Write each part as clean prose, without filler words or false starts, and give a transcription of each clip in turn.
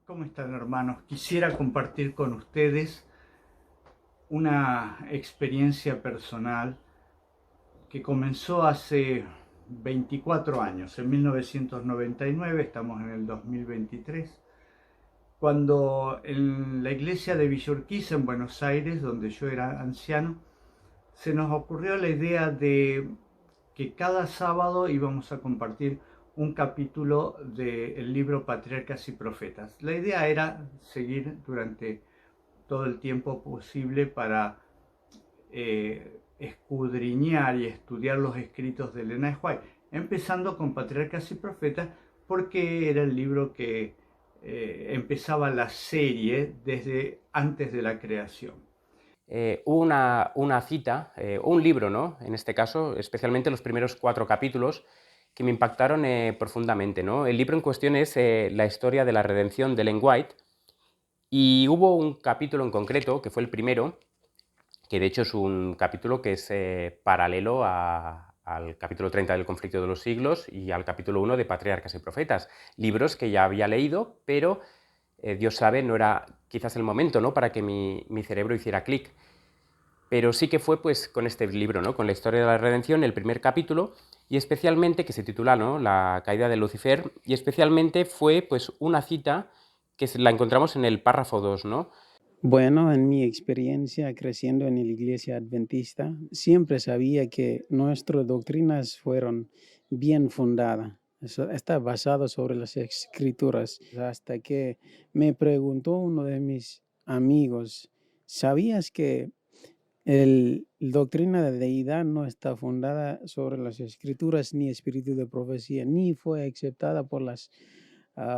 ¿Cómo están, hermanos? Quisiera compartir con ustedes una experiencia personal que comenzó hace 24 años, en 1999, estamos en el 2023, cuando en la iglesia de Villa Urquiza, en Buenos Aires, donde yo era anciano, se nos ocurrió la idea de que cada sábado íbamos a compartir un capítulo del libro Patriarcas y Profetas. La idea era seguir durante todo el tiempo posible para escudriñar y estudiar los escritos de Elena de White, empezando con Patriarcas y Profetas, porque era el libro que empezaba la serie desde antes de la creación. Hubo una cita, un libro, ¿no? En este caso, especialmente los primeros 4 capítulos, que me impactaron profundamente, ¿no? El libro en cuestión es la historia de la redención de Ellen White, y hubo un capítulo en concreto, que fue el primero, que de hecho es un capítulo que es paralelo al capítulo 30 del Conflicto de los Siglos y al capítulo 1 de Patriarcas y Profetas, libros que ya había leído, pero Dios sabe, no era quizás el momento, ¿no?, para que mi cerebro hiciera clic. Pero sí que fue pues con este libro, ¿no?, con la historia de la redención, el primer capítulo, y especialmente, que se titula, ¿no?, La caída de Lucifer, y especialmente fue pues una cita que la encontramos en el párrafo 2, ¿no? Bueno, en mi experiencia creciendo en la iglesia adventista, siempre sabía que nuestras doctrinas fueron bien fundadas. Eso está basado sobre las escrituras. Hasta que me preguntó uno de mis amigos, ¿sabías que la doctrina de deidad no está fundada sobre las escrituras ni espíritu de profecía, ni fue aceptada por las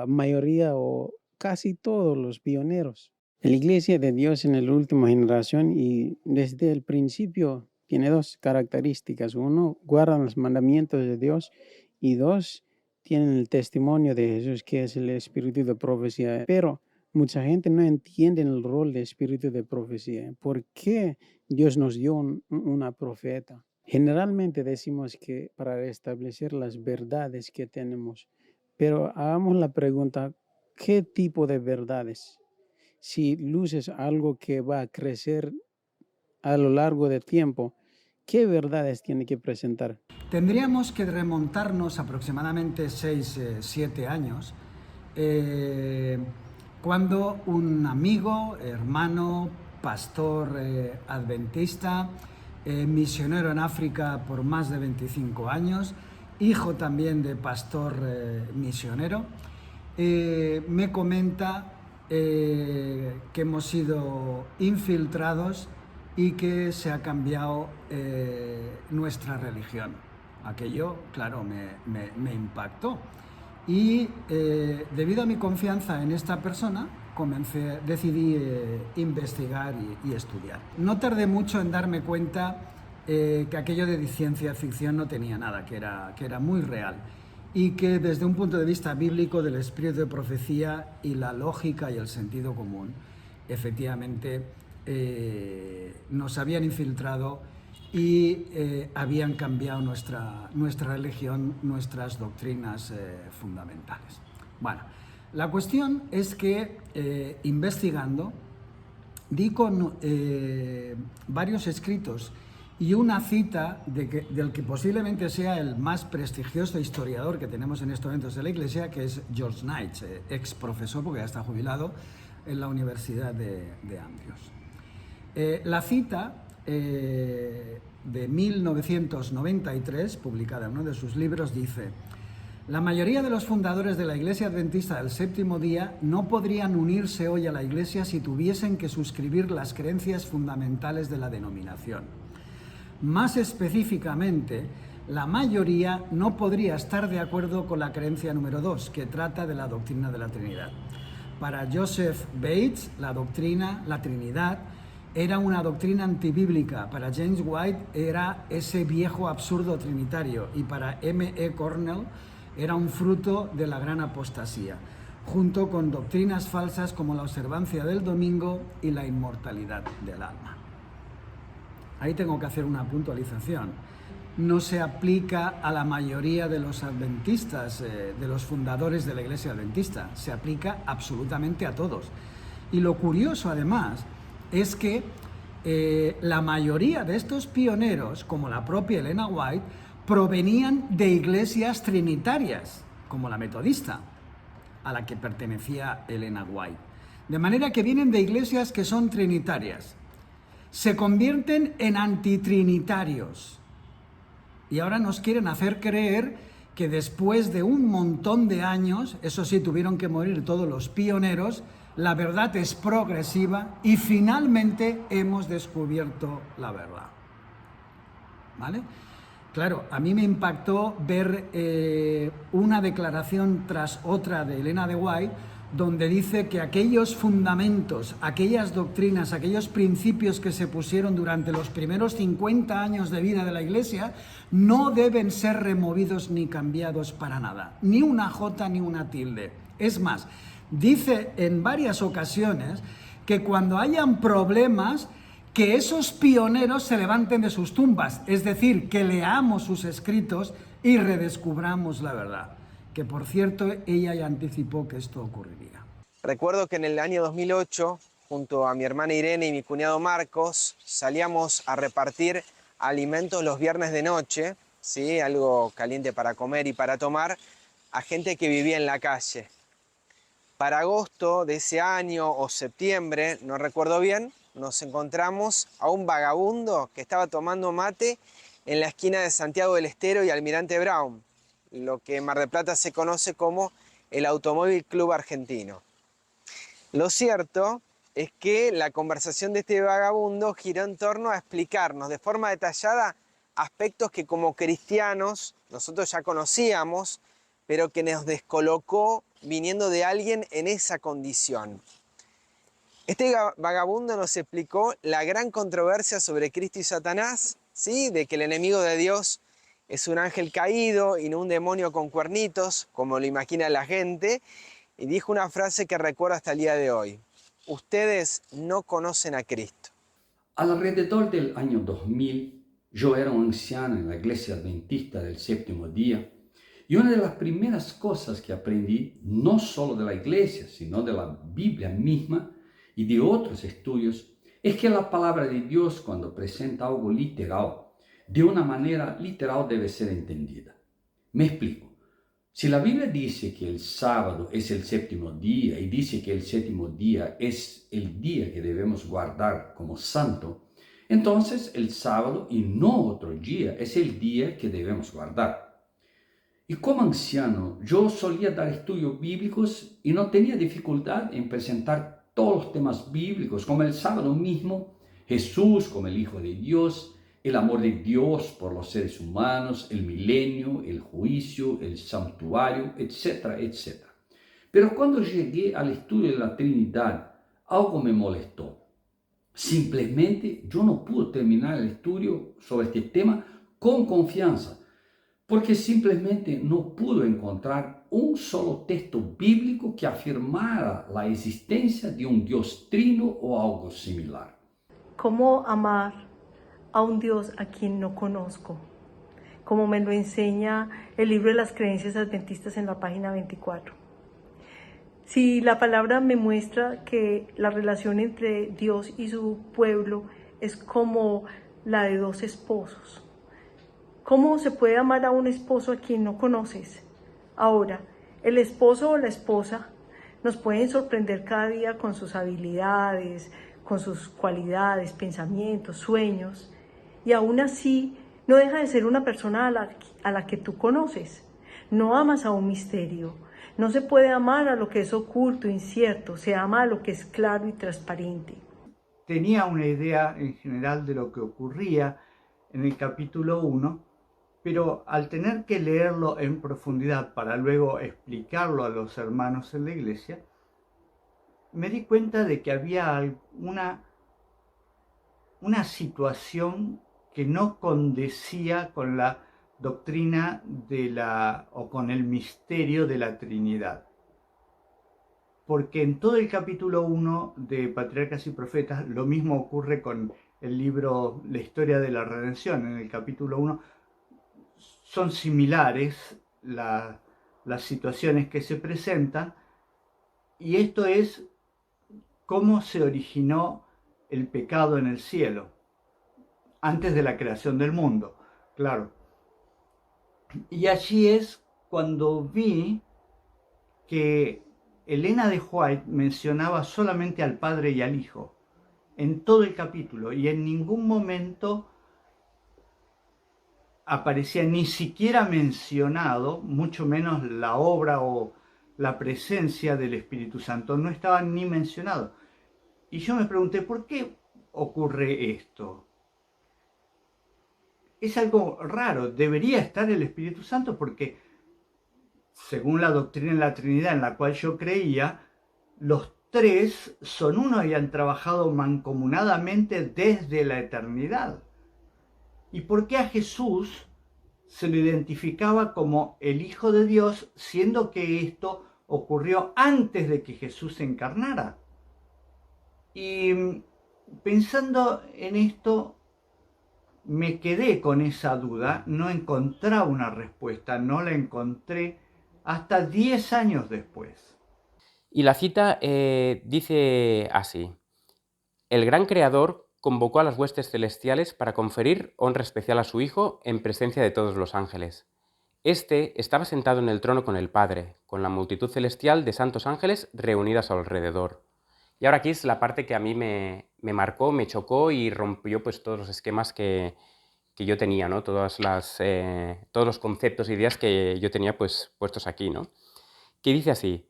mayoría o casi todos los pioneros? La Iglesia de Dios en la última generación y desde el principio tiene 2 características. 1, guardan los mandamientos de Dios, y 2, tienen el testimonio de Jesús, que es el espíritu de profecía. Pero mucha gente no entiende el rol de espíritu de profecía. ¿Por qué Dios nos dio una profeta? Generalmente decimos que para restablecer las verdades que tenemos, pero hagamos la pregunta, ¿qué tipo de verdades? Si luces algo que va a crecer a lo largo del tiempo, ¿qué verdades tiene que presentar? Tendríamos que remontarnos aproximadamente 6-7 años, cuando un amigo, hermano, pastor adventista, misionero en África por más de 25 años, hijo también de pastor misionero, me comenta que hemos sido infiltrados y que se ha cambiado nuestra religión. Aquello, claro, me impactó. Y debido a mi confianza en esta persona, decidí investigar y estudiar. No tardé mucho en darme cuenta que aquello de ciencia ficción no tenía nada, que era muy real. Y que desde un punto de vista bíblico del espíritu de profecía y la lógica y el sentido común, efectivamente nos habían infiltrado y habían cambiado nuestra religión, nuestras doctrinas fundamentales. Bueno, la cuestión es que investigando di con varios escritos y una cita del que posiblemente sea el más prestigioso historiador que tenemos en estos momentos de la Iglesia, que es George Knight, ex profesor, porque ya está jubilado, en la Universidad de Andrews. La cita de 1993, publicada en uno de sus libros, dice: la mayoría de los fundadores de la Iglesia Adventista del Séptimo Día no podrían unirse hoy a la Iglesia si tuviesen que suscribir las creencias fundamentales de la denominación. Más específicamente, la mayoría no podría estar de acuerdo con la creencia número 2, que trata de la doctrina de la Trinidad. Para Joseph Bates, la Trinidad, era una doctrina antibíblica. Para James White era ese viejo absurdo trinitario, y para M.E. Cornell era un fruto de la gran apostasía, junto con doctrinas falsas como la observancia del domingo y la inmortalidad del alma. Ahí tengo que hacer una puntualización. no se aplica a la mayoría de los adventistas, de los fundadores de la Iglesia Adventista. Se aplica absolutamente a todos. Y lo curioso, además, es que la mayoría de estos pioneros, como la propia Elena White, provenían de iglesias trinitarias, como la metodista, a la que pertenecía Elena White. De manera que vienen de iglesias que son trinitarias. Se convierten en antitrinitarios. Y ahora nos quieren hacer creer que después de un montón de años, eso sí, tuvieron que morir todos los pioneros, la verdad es progresiva y finalmente hemos descubierto la verdad. ¿Vale? Claro, a mí me impactó ver una declaración tras otra de Elena de White, donde dice que aquellos fundamentos, aquellas doctrinas, aquellos principios que se pusieron durante los primeros 50 años de vida de la Iglesia no deben ser removidos ni cambiados para nada, ni una jota ni una tilde. Es más, dice en varias ocasiones que cuando hayan problemas, que esos pioneros se levanten de sus tumbas, es decir, que leamos sus escritos y redescubramos la verdad. Que por cierto, ella ya anticipó que esto ocurriría. Recuerdo que en el año 2008, junto a mi hermana Irene y mi cuñado Marcos, salíamos a repartir alimentos los viernes de noche, ¿sí? Algo caliente para comer y para tomar, a gente que vivía en la calle. Para agosto de ese año o septiembre, no recuerdo bien, nos encontramos a un vagabundo que estaba tomando mate en la esquina de Santiago del Estero y Almirante Brown, lo que en Mar del Plata se conoce como el Automóvil Club Argentino. Lo cierto es que la conversación de este vagabundo giró en torno a explicarnos de forma detallada aspectos que como cristianos nosotros ya conocíamos, pero que nos descolocó viniendo de alguien en esa condición. Este vagabundo nos explicó la gran controversia sobre Cristo y Satanás, ¿sí? De que el enemigo de Dios es un ángel caído y no un demonio con cuernitos, como lo imagina la gente, y dijo una frase que recuerdo hasta el día de hoy: ustedes no conocen a Cristo. Alrededor del año 2000, yo era un anciano en la Iglesia Adventista del Séptimo Día, y una de las primeras cosas que aprendí, no solo de la Iglesia, sino de la Biblia misma y de otros estudios, es que la palabra de Dios, cuando presenta algo literal, de una manera literal debe ser entendida. Me explico. Si la Biblia dice que el sábado es el séptimo día y dice que el séptimo día es el día que debemos guardar como santo, entonces el sábado y no otro día es el día que debemos guardar. Y como anciano, yo solía dar estudios bíblicos y no tenía dificultad en presentar todos los temas bíblicos, como el sábado mismo, Jesús como el Hijo de Dios, el amor de Dios por los seres humanos, el milenio, el juicio, el santuario, etcétera, etcétera. Pero cuando llegué al estudio de la Trinidad, algo me molestó. Simplemente yo no pude terminar el estudio sobre este tema con confianza, porque simplemente no pude encontrar un solo texto bíblico que afirmara la existencia de un Dios trino o algo similar. ¿Cómo amar a un Dios a quien no conozco? Como me lo enseña el libro de las creencias adventistas en la página 24. Si la palabra me muestra que la relación entre Dios y su pueblo es como la de dos esposos, ¿cómo se puede amar a un esposo a quien no conoces? Ahora, el esposo o la esposa nos pueden sorprender cada día con sus habilidades, con sus cualidades, pensamientos, sueños, y aún así no deja de ser una persona a la que tú conoces. No amas a un misterio. No se puede amar a lo que es oculto, incierto. Se ama a lo que es claro y transparente. Tenía una idea en general de lo que ocurría en el capítulo 1, pero al tener que leerlo en profundidad para luego explicarlo a los hermanos en la iglesia, me di cuenta de que había una situación que no condecía con la doctrina o con el misterio de la Trinidad. Porque en todo el capítulo 1 de Patriarcas y Profetas, lo mismo ocurre con el libro La Historia de la Redención. En el capítulo 1 son similares las situaciones que se presentan, y esto es cómo se originó el pecado en el cielo, antes de la creación del mundo, claro. Y allí es cuando vi que Elena de White mencionaba solamente al Padre y al Hijo en todo el capítulo, y en ningún momento aparecía ni siquiera mencionado, mucho menos la obra o la presencia del Espíritu Santo, no estaba ni mencionado. Y yo me pregunté, ¿por qué ocurre esto? Es algo raro, debería estar el Espíritu Santo porque, según la doctrina de la Trinidad en la cual yo creía, los tres son uno y han trabajado mancomunadamente desde la eternidad. ¿Y por qué a Jesús se lo identificaba como el Hijo de Dios, siendo que esto ocurrió antes de que Jesús se encarnara? Y pensando en esto, me quedé con esa duda, no encontraba una respuesta, no la encontré hasta 10 años después. Y la cita dice así: el gran creador convocó a las huestes celestiales para conferir honra especial a su Hijo en presencia de todos los ángeles. Este estaba sentado en el trono con el Padre, con la multitud celestial de santos ángeles reunidas a su alrededor. Y ahora aquí es la parte que a mí me marcó, me chocó y rompió pues todos los esquemas que yo tenía, ¿no? Todos los conceptos e ideas que yo tenía pues puestos aquí, ¿no? Que dice así: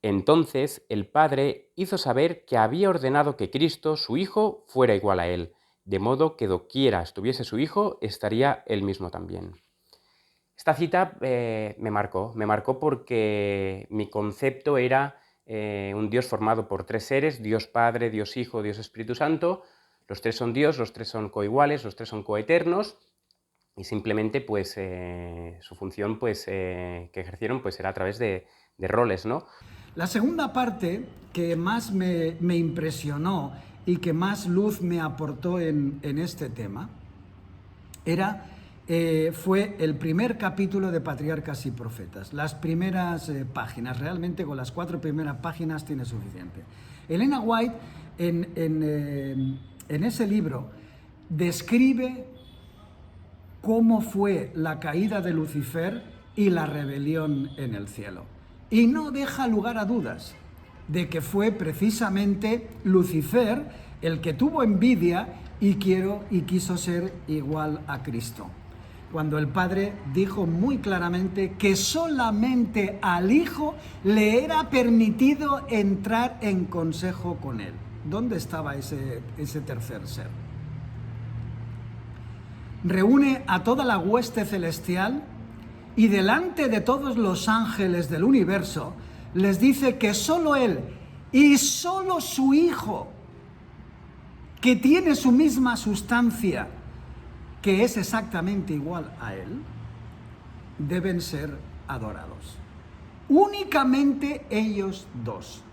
entonces el Padre hizo saber que había ordenado que Cristo, su Hijo, fuera igual a él, de modo que doquiera estuviese su Hijo, estaría él mismo también. Esta cita me marcó porque mi concepto era un Dios formado por tres seres: Dios Padre, Dios Hijo, Dios Espíritu Santo. Los tres son Dios, los tres son coiguales, los tres son coeternos, y simplemente pues su función pues, que ejercieron pues era a través de roles, ¿no? La segunda parte que más me impresionó y que más luz me aportó en este tema fue el primer capítulo de Patriarcas y Profetas, las primeras páginas. Realmente con las 4 primeras páginas tiene suficiente. Elena White en ese libro describe cómo fue la caída de Lucifer y la rebelión en el cielo. Y no deja lugar a dudas de que fue precisamente Lucifer el que tuvo envidia y quiso ser igual a Cristo. Cuando el Padre dijo muy claramente que solamente al Hijo le era permitido entrar en consejo con él. ¿Dónde estaba ese tercer ser? Reúne a toda la hueste celestial y delante de todos los ángeles del universo les dice que solo él y solo su Hijo, que tiene su misma sustancia, que es exactamente igual a él, deben ser adorados. Únicamente ellos dos.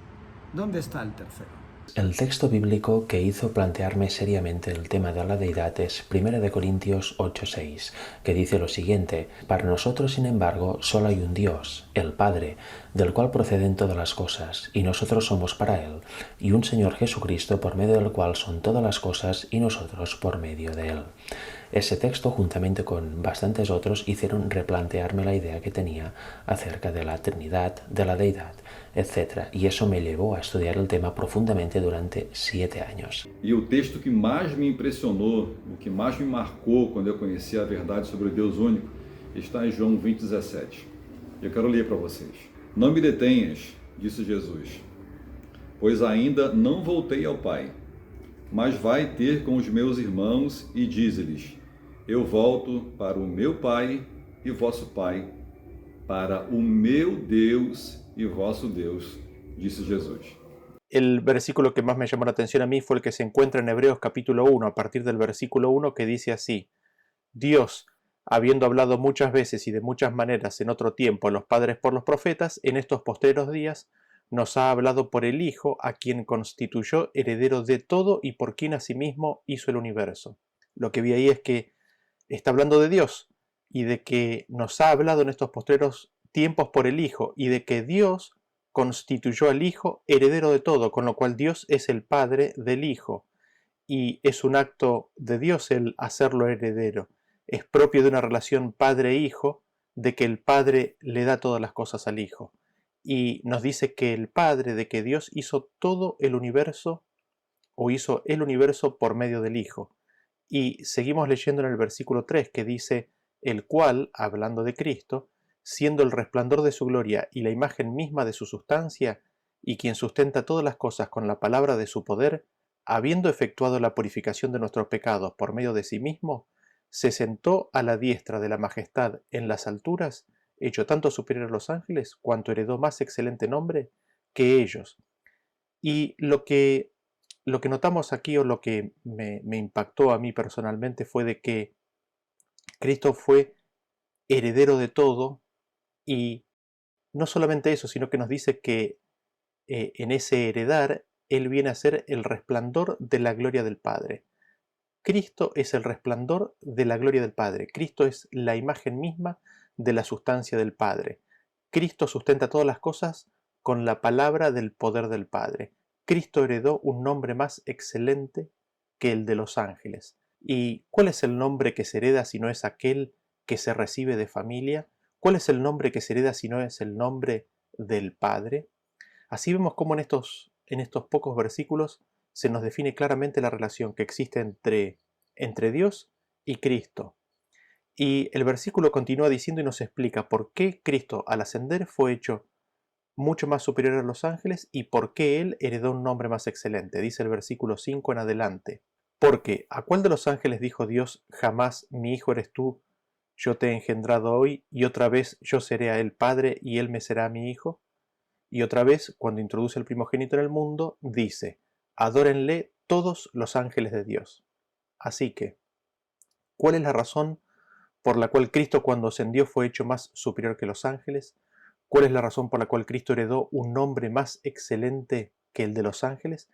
¿Dónde está el tercero? El texto bíblico que hizo plantearme seriamente el tema de la deidad es 1 Corintios 8:6, que dice lo siguiente: para nosotros, sin embargo, solo hay un Dios, el Padre, del cual proceden todas las cosas, y nosotros somos para Él, y un Señor Jesucristo, por medio del cual son todas las cosas, y nosotros por medio de Él. Ese texto, juntamente con bastantes otros, hicieron replantearme la idea que tenía acerca de la Trinidad, de la deidad, etc. Y eso me llevó a estudiar el tema profundamente durante 7 años. E o texto que mais me impressionou, o que mais me marcou quando eu conheci a verdade sobre o Deus único, está em João 20:17. Eu quero ler para vocês. Não me detenhas, disse Jesus, pois ainda não voltei ao Pai, mas vai ter com os meus irmãos e dize-lhes: eu volto para o meu Pai e vosso Pai, para o meu Deus y vosso Deus, dice Jesús. El versículo que más me llamó la atención a mí fue el que se encuentra en Hebreos capítulo 1, a partir del versículo 1, que dice así: Dios, habiendo hablado muchas veces y de muchas maneras en otro tiempo a los padres por los profetas, en estos postreros días nos ha hablado por el Hijo, a quien constituyó heredero de todo y por quien asimismo hizo el universo. Lo que vi ahí es que está hablando de Dios, y de que nos ha hablado en estos postreros tiempos por el Hijo, y de que Dios constituyó al Hijo heredero de todo, con lo cual Dios es el Padre del Hijo, y es un acto de Dios el hacerlo heredero. Es propio de una relación padre-hijo, de que el Padre le da todas las cosas al Hijo. Y nos dice que el Padre, de que Dios hizo todo el universo, o hizo el universo por medio del Hijo. Y seguimos leyendo en el versículo 3 que dice, el cual, hablando de Cristo, siendo el resplandor de su gloria y la imagen misma de su sustancia, y quien sustenta todas las cosas con la palabra de su poder, habiendo efectuado la purificación de nuestros pecados por medio de sí mismo, se sentó a la diestra de la majestad en las alturas, hecho tanto superior a los ángeles, cuanto heredó más excelente nombre que ellos. Y lo que notamos aquí, o lo que me impactó a mí personalmente, fue de que Cristo fue heredero de todo, y no solamente eso, sino que nos dice que en ese heredar, Él viene a ser el resplandor de la gloria del Padre. Cristo es el resplandor de la gloria del Padre. Cristo es la imagen misma de la sustancia del Padre. Cristo sustenta todas las cosas con la palabra del poder del Padre. Cristo heredó un nombre más excelente que el de los ángeles. ¿Y cuál es el nombre que se hereda si no es aquel que se recibe de familia? ¿Cuál es el nombre que se hereda si no es el nombre del Padre? Así vemos cómo en estos pocos versículos se nos define claramente la relación que existe entre Dios y Cristo. Y el versículo continúa diciendo y nos explica por qué Cristo al ascender fue hecho mucho más superior a los ángeles y por qué Él heredó un nombre más excelente. Dice el versículo 5 en adelante. Porque, ¿a cuál de los ángeles dijo Dios jamás, mi hijo eres tú, yo te he engendrado hoy, y otra vez yo seré a él padre y él me será mi hijo? Y otra vez, cuando introduce el primogénito en el mundo, dice, adórenle todos los ángeles de Dios. Así que, ¿cuál es la razón por la cual Cristo cuando ascendió fue hecho más superior que los ángeles? ¿Cuál es la razón por la cual Cristo heredó un nombre más excelente que el de los ángeles?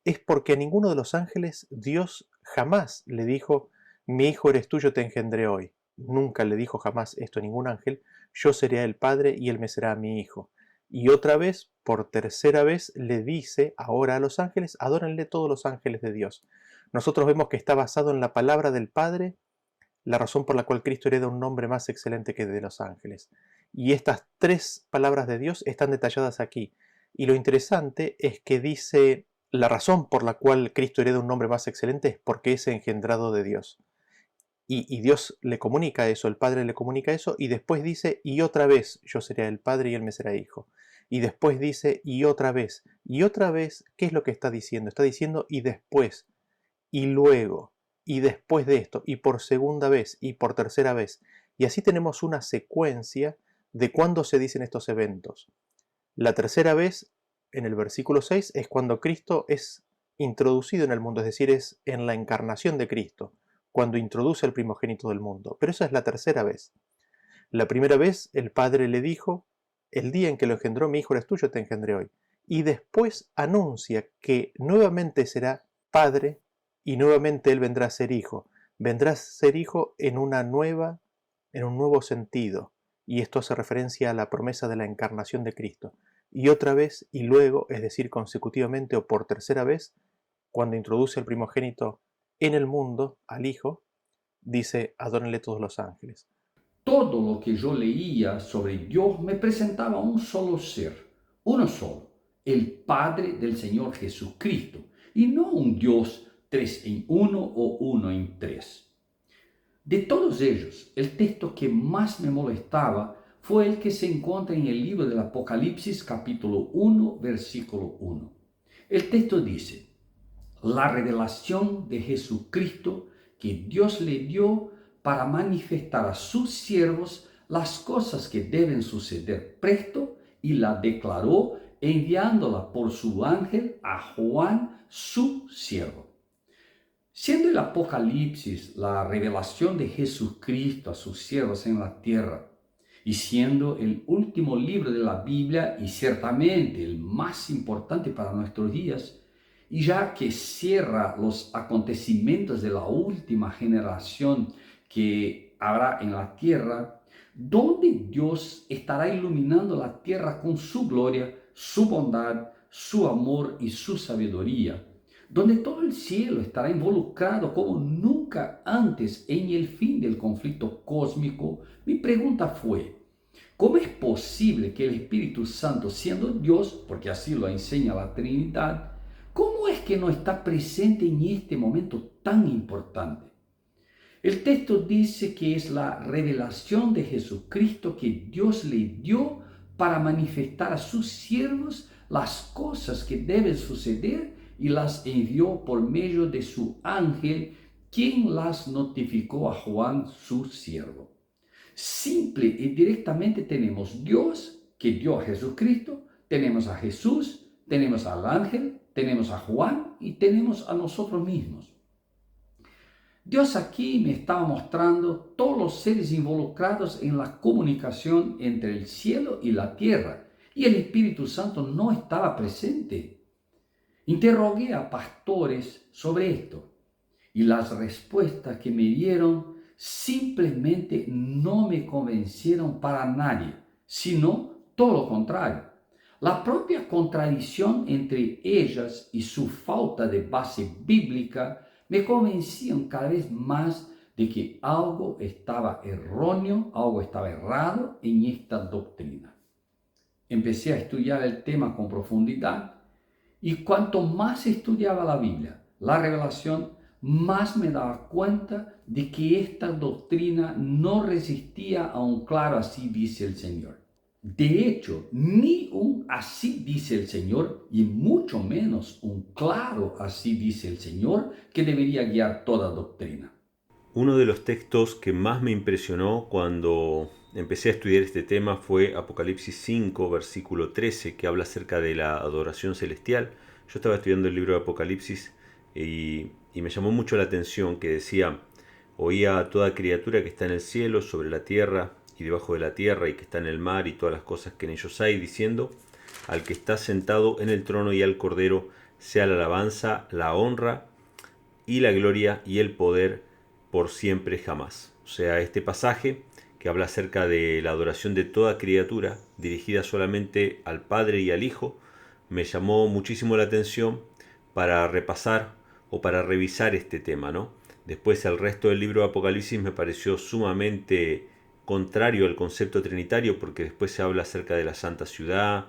Es porque a ninguno de los ángeles Dios jamás le dijo, mi hijo eres tú, yo te engendré hoy. Nunca le dijo jamás esto a ningún ángel, yo seré el padre y él me será mi hijo. Y otra vez, por tercera vez, le dice ahora a los ángeles, adórenle todos los ángeles de Dios. Nosotros vemos que está basado en la palabra del Padre, la razón por la cual Cristo hereda un nombre más excelente que el de los ángeles. Y estas tres palabras de Dios están detalladas aquí. Y lo interesante es que dice, la razón por la cual Cristo hereda un nombre más excelente es porque es engendrado de Dios. Y Dios le comunica eso, el Padre le comunica eso, y después dice, y otra vez yo seré el Padre y él me será hijo. Y después dice, y otra vez, ¿qué es lo que está diciendo? Está diciendo, y después, y luego, y después de esto, y por segunda vez, y por tercera vez. Y así tenemos una secuencia de cuándo se dicen estos eventos. La tercera vez, en el versículo 6, es cuando Cristo es introducido en el mundo, es decir, es en la encarnación de Cristo, cuando introduce el primogénito del mundo. Pero esa es la tercera vez. La primera vez el Padre le dijo, el día en que lo engendró mi hijo eres tú, yo te engendré hoy. Y después anuncia que nuevamente será Padre y nuevamente él vendrá a ser hijo. Vendrá a ser hijo en un nuevo sentido. Y esto hace referencia a la promesa de la encarnación de Cristo. Y otra vez y luego, es decir, consecutivamente o por tercera vez, cuando introduce el primogénito en el mundo, al Hijo, dice, adórenle todos los ángeles. Todo lo que yo leía sobre Dios me presentaba un solo ser, uno solo, el Padre del Señor Jesucristo, y no un Dios 3 en 1 o 1 en 3. De todos ellos, el texto que más me molestaba fue el que se encuentra en el libro del Apocalipsis capítulo 1, versículo 1. El texto dice, la revelación de Jesucristo que Dios le dio para manifestar a sus siervos las cosas que deben suceder presto, y la declaró enviándola por su ángel a Juan, su siervo. Siendo el Apocalipsis la revelación de Jesucristo a sus siervos en la tierra, y siendo el último libro de la Biblia y ciertamente el más importante para nuestros días, y ya que cierra los acontecimientos de la última generación que habrá en la tierra, donde Dios estará iluminando la tierra con su gloria, su bondad, su amor y su sabiduría, donde todo el cielo estará involucrado como nunca antes en el fin del conflicto cósmico. Mi pregunta fue, ¿cómo es posible que el Espíritu Santo, siendo Dios, porque así lo enseña la Trinidad, cómo es que no está presente en este momento tan importante? El texto dice que es la revelación de Jesucristo que Dios le dio para manifestar a sus siervos las cosas que deben suceder y las envió por medio de su ángel, quien las notificó a Juan, su siervo. Simple y directamente tenemos Dios, que dio a Jesucristo, tenemos a Jesús, tenemos al ángel, tenemos a Juan y tenemos a nosotros mismos. Dios aquí me estaba mostrando todos los seres involucrados en la comunicación entre el cielo y la tierra, y el Espíritu Santo no estaba presente. Interrogué a pastores sobre esto, y las respuestas que me dieron simplemente no me convencieron para nadie, sino todo lo contrario. La propia contradicción entre ellas y su falta de base bíblica me convencían cada vez más de que algo estaba erróneo, algo estaba errado en esta doctrina. Empecé a estudiar el tema con profundidad y cuanto más estudiaba la Biblia, la revelación, más me daba cuenta de que esta doctrina no resistía a un claro así dice el Señor. De hecho, ni un así dice el Señor y mucho menos un claro así dice el Señor que debería guiar toda doctrina. Uno de los textos que más me impresionó cuando empecé a estudiar este tema fue Apocalipsis 5, versículo 13, que habla acerca de la adoración celestial. Yo estaba estudiando el libro de Apocalipsis y me llamó mucho la atención que decía: oía a toda criatura que está en el cielo, sobre la tierra y debajo de la tierra, y que está en el mar y todas las cosas que en ellos hay, diciendo: al que está sentado en el trono y al Cordero sea la alabanza, la honra y la gloria y el poder por siempre jamás. O sea, este pasaje que habla acerca de la adoración de toda criatura dirigida solamente al Padre y al Hijo, me llamó muchísimo la atención para repasar o para revisar este tema, ¿no? Después el resto del libro de Apocalipsis me pareció sumamente contrario al concepto trinitario, porque después se habla acerca de la santa ciudad,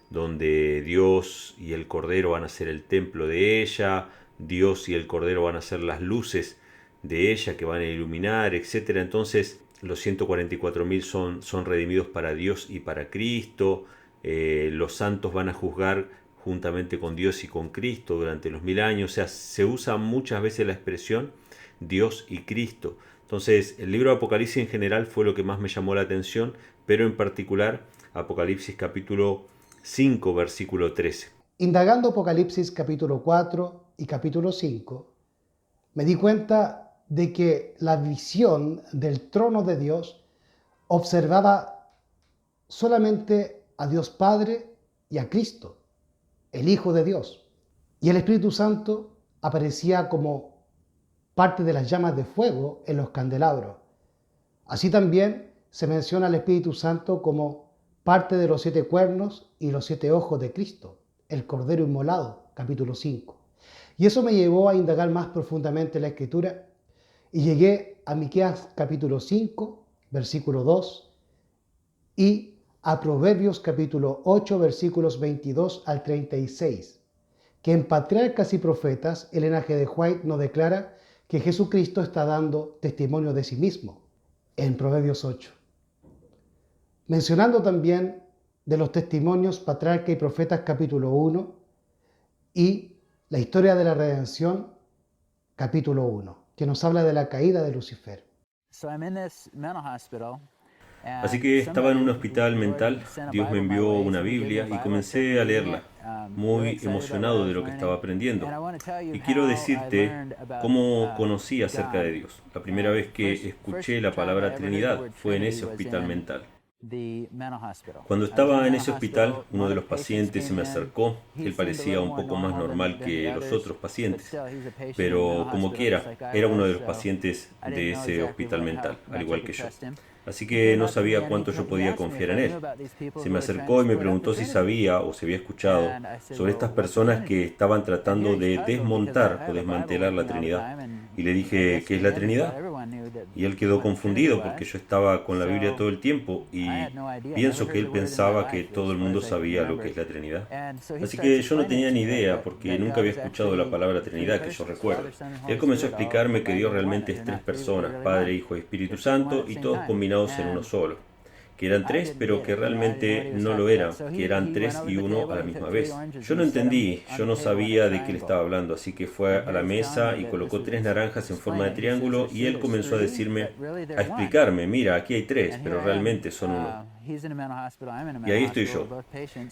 donde Dios y el Cordero van a ser el templo de ella, Dios y el Cordero van a ser las luces de ella que van a iluminar, etc. Entonces los 144.000 son redimidos para Dios y para Cristo. Los santos van a juzgar juntamente con Dios y con Cristo durante los 1000 años. O sea, se usa muchas veces la expresión Dios y Cristo. Entonces, el libro de Apocalipsis en general fue lo que más me llamó la atención, pero en particular Apocalipsis capítulo 5, versículo 13. Indagando Apocalipsis capítulo 4 y capítulo 5, me di cuenta de que la visión del trono de Dios observaba solamente a Dios Padre y a Cristo, el Hijo de Dios. Y el Espíritu Santo aparecía como parte de las llamas de fuego en los candelabros. Así también se menciona al Espíritu Santo como parte de los 7 cuernos y los 7 ojos de Cristo, el Cordero Inmolado, capítulo 5. Y eso me llevó a indagar más profundamente la Escritura y llegué a Miqueas capítulo 5, versículo 2 y a Proverbios capítulo 8, versículos 22 al 36, que en Patriarcas y Profetas el linaje de White nos declara que Jesucristo está dando testimonio de sí mismo en Proverbios 8. Mencionando también de los testimonios Patriarcas y Profetas capítulo 1 y la historia de la redención capítulo 1, que nos habla de la caída de Lucifer. Así que estaba en un hospital mental, Dios me envió una Biblia y comencé a leerla, muy emocionado de lo que estaba aprendiendo. Y quiero decirte cómo conocí acerca de Dios. La primera vez que escuché la palabra Trinidad fue en ese hospital mental. Cuando estaba en ese hospital, uno de los pacientes se me acercó. Él parecía un poco más normal que los otros pacientes, pero como quiera, era uno de los pacientes de ese hospital mental, al igual que yo. Así que no sabía cuánto yo podía confiar en él. Se me acercó y me preguntó si sabía o si había escuchado sobre estas personas que estaban tratando de desmontar o desmantelar la Trinidad. Y le dije, ¿qué es la Trinidad? Y él quedó confundido porque yo estaba con la Biblia todo el tiempo y pienso que él pensaba que todo el mundo sabía lo que es la Trinidad. Así que yo no tenía ni idea porque nunca había escuchado la palabra Trinidad que yo recuerdo. Él comenzó a explicarme que Dios realmente es tres personas, Padre, Hijo y Espíritu Santo, y todos combinados en uno solo, que eran tres pero que realmente no lo eran, que eran tres y uno a la misma vez. Yo no entendí, yo no sabía de qué le estaba hablando, así que fue a la mesa y colocó tres naranjas en forma de triángulo y él comenzó a decirme, a explicarme, mira, aquí hay tres, pero realmente son uno. Y ahí estoy yo.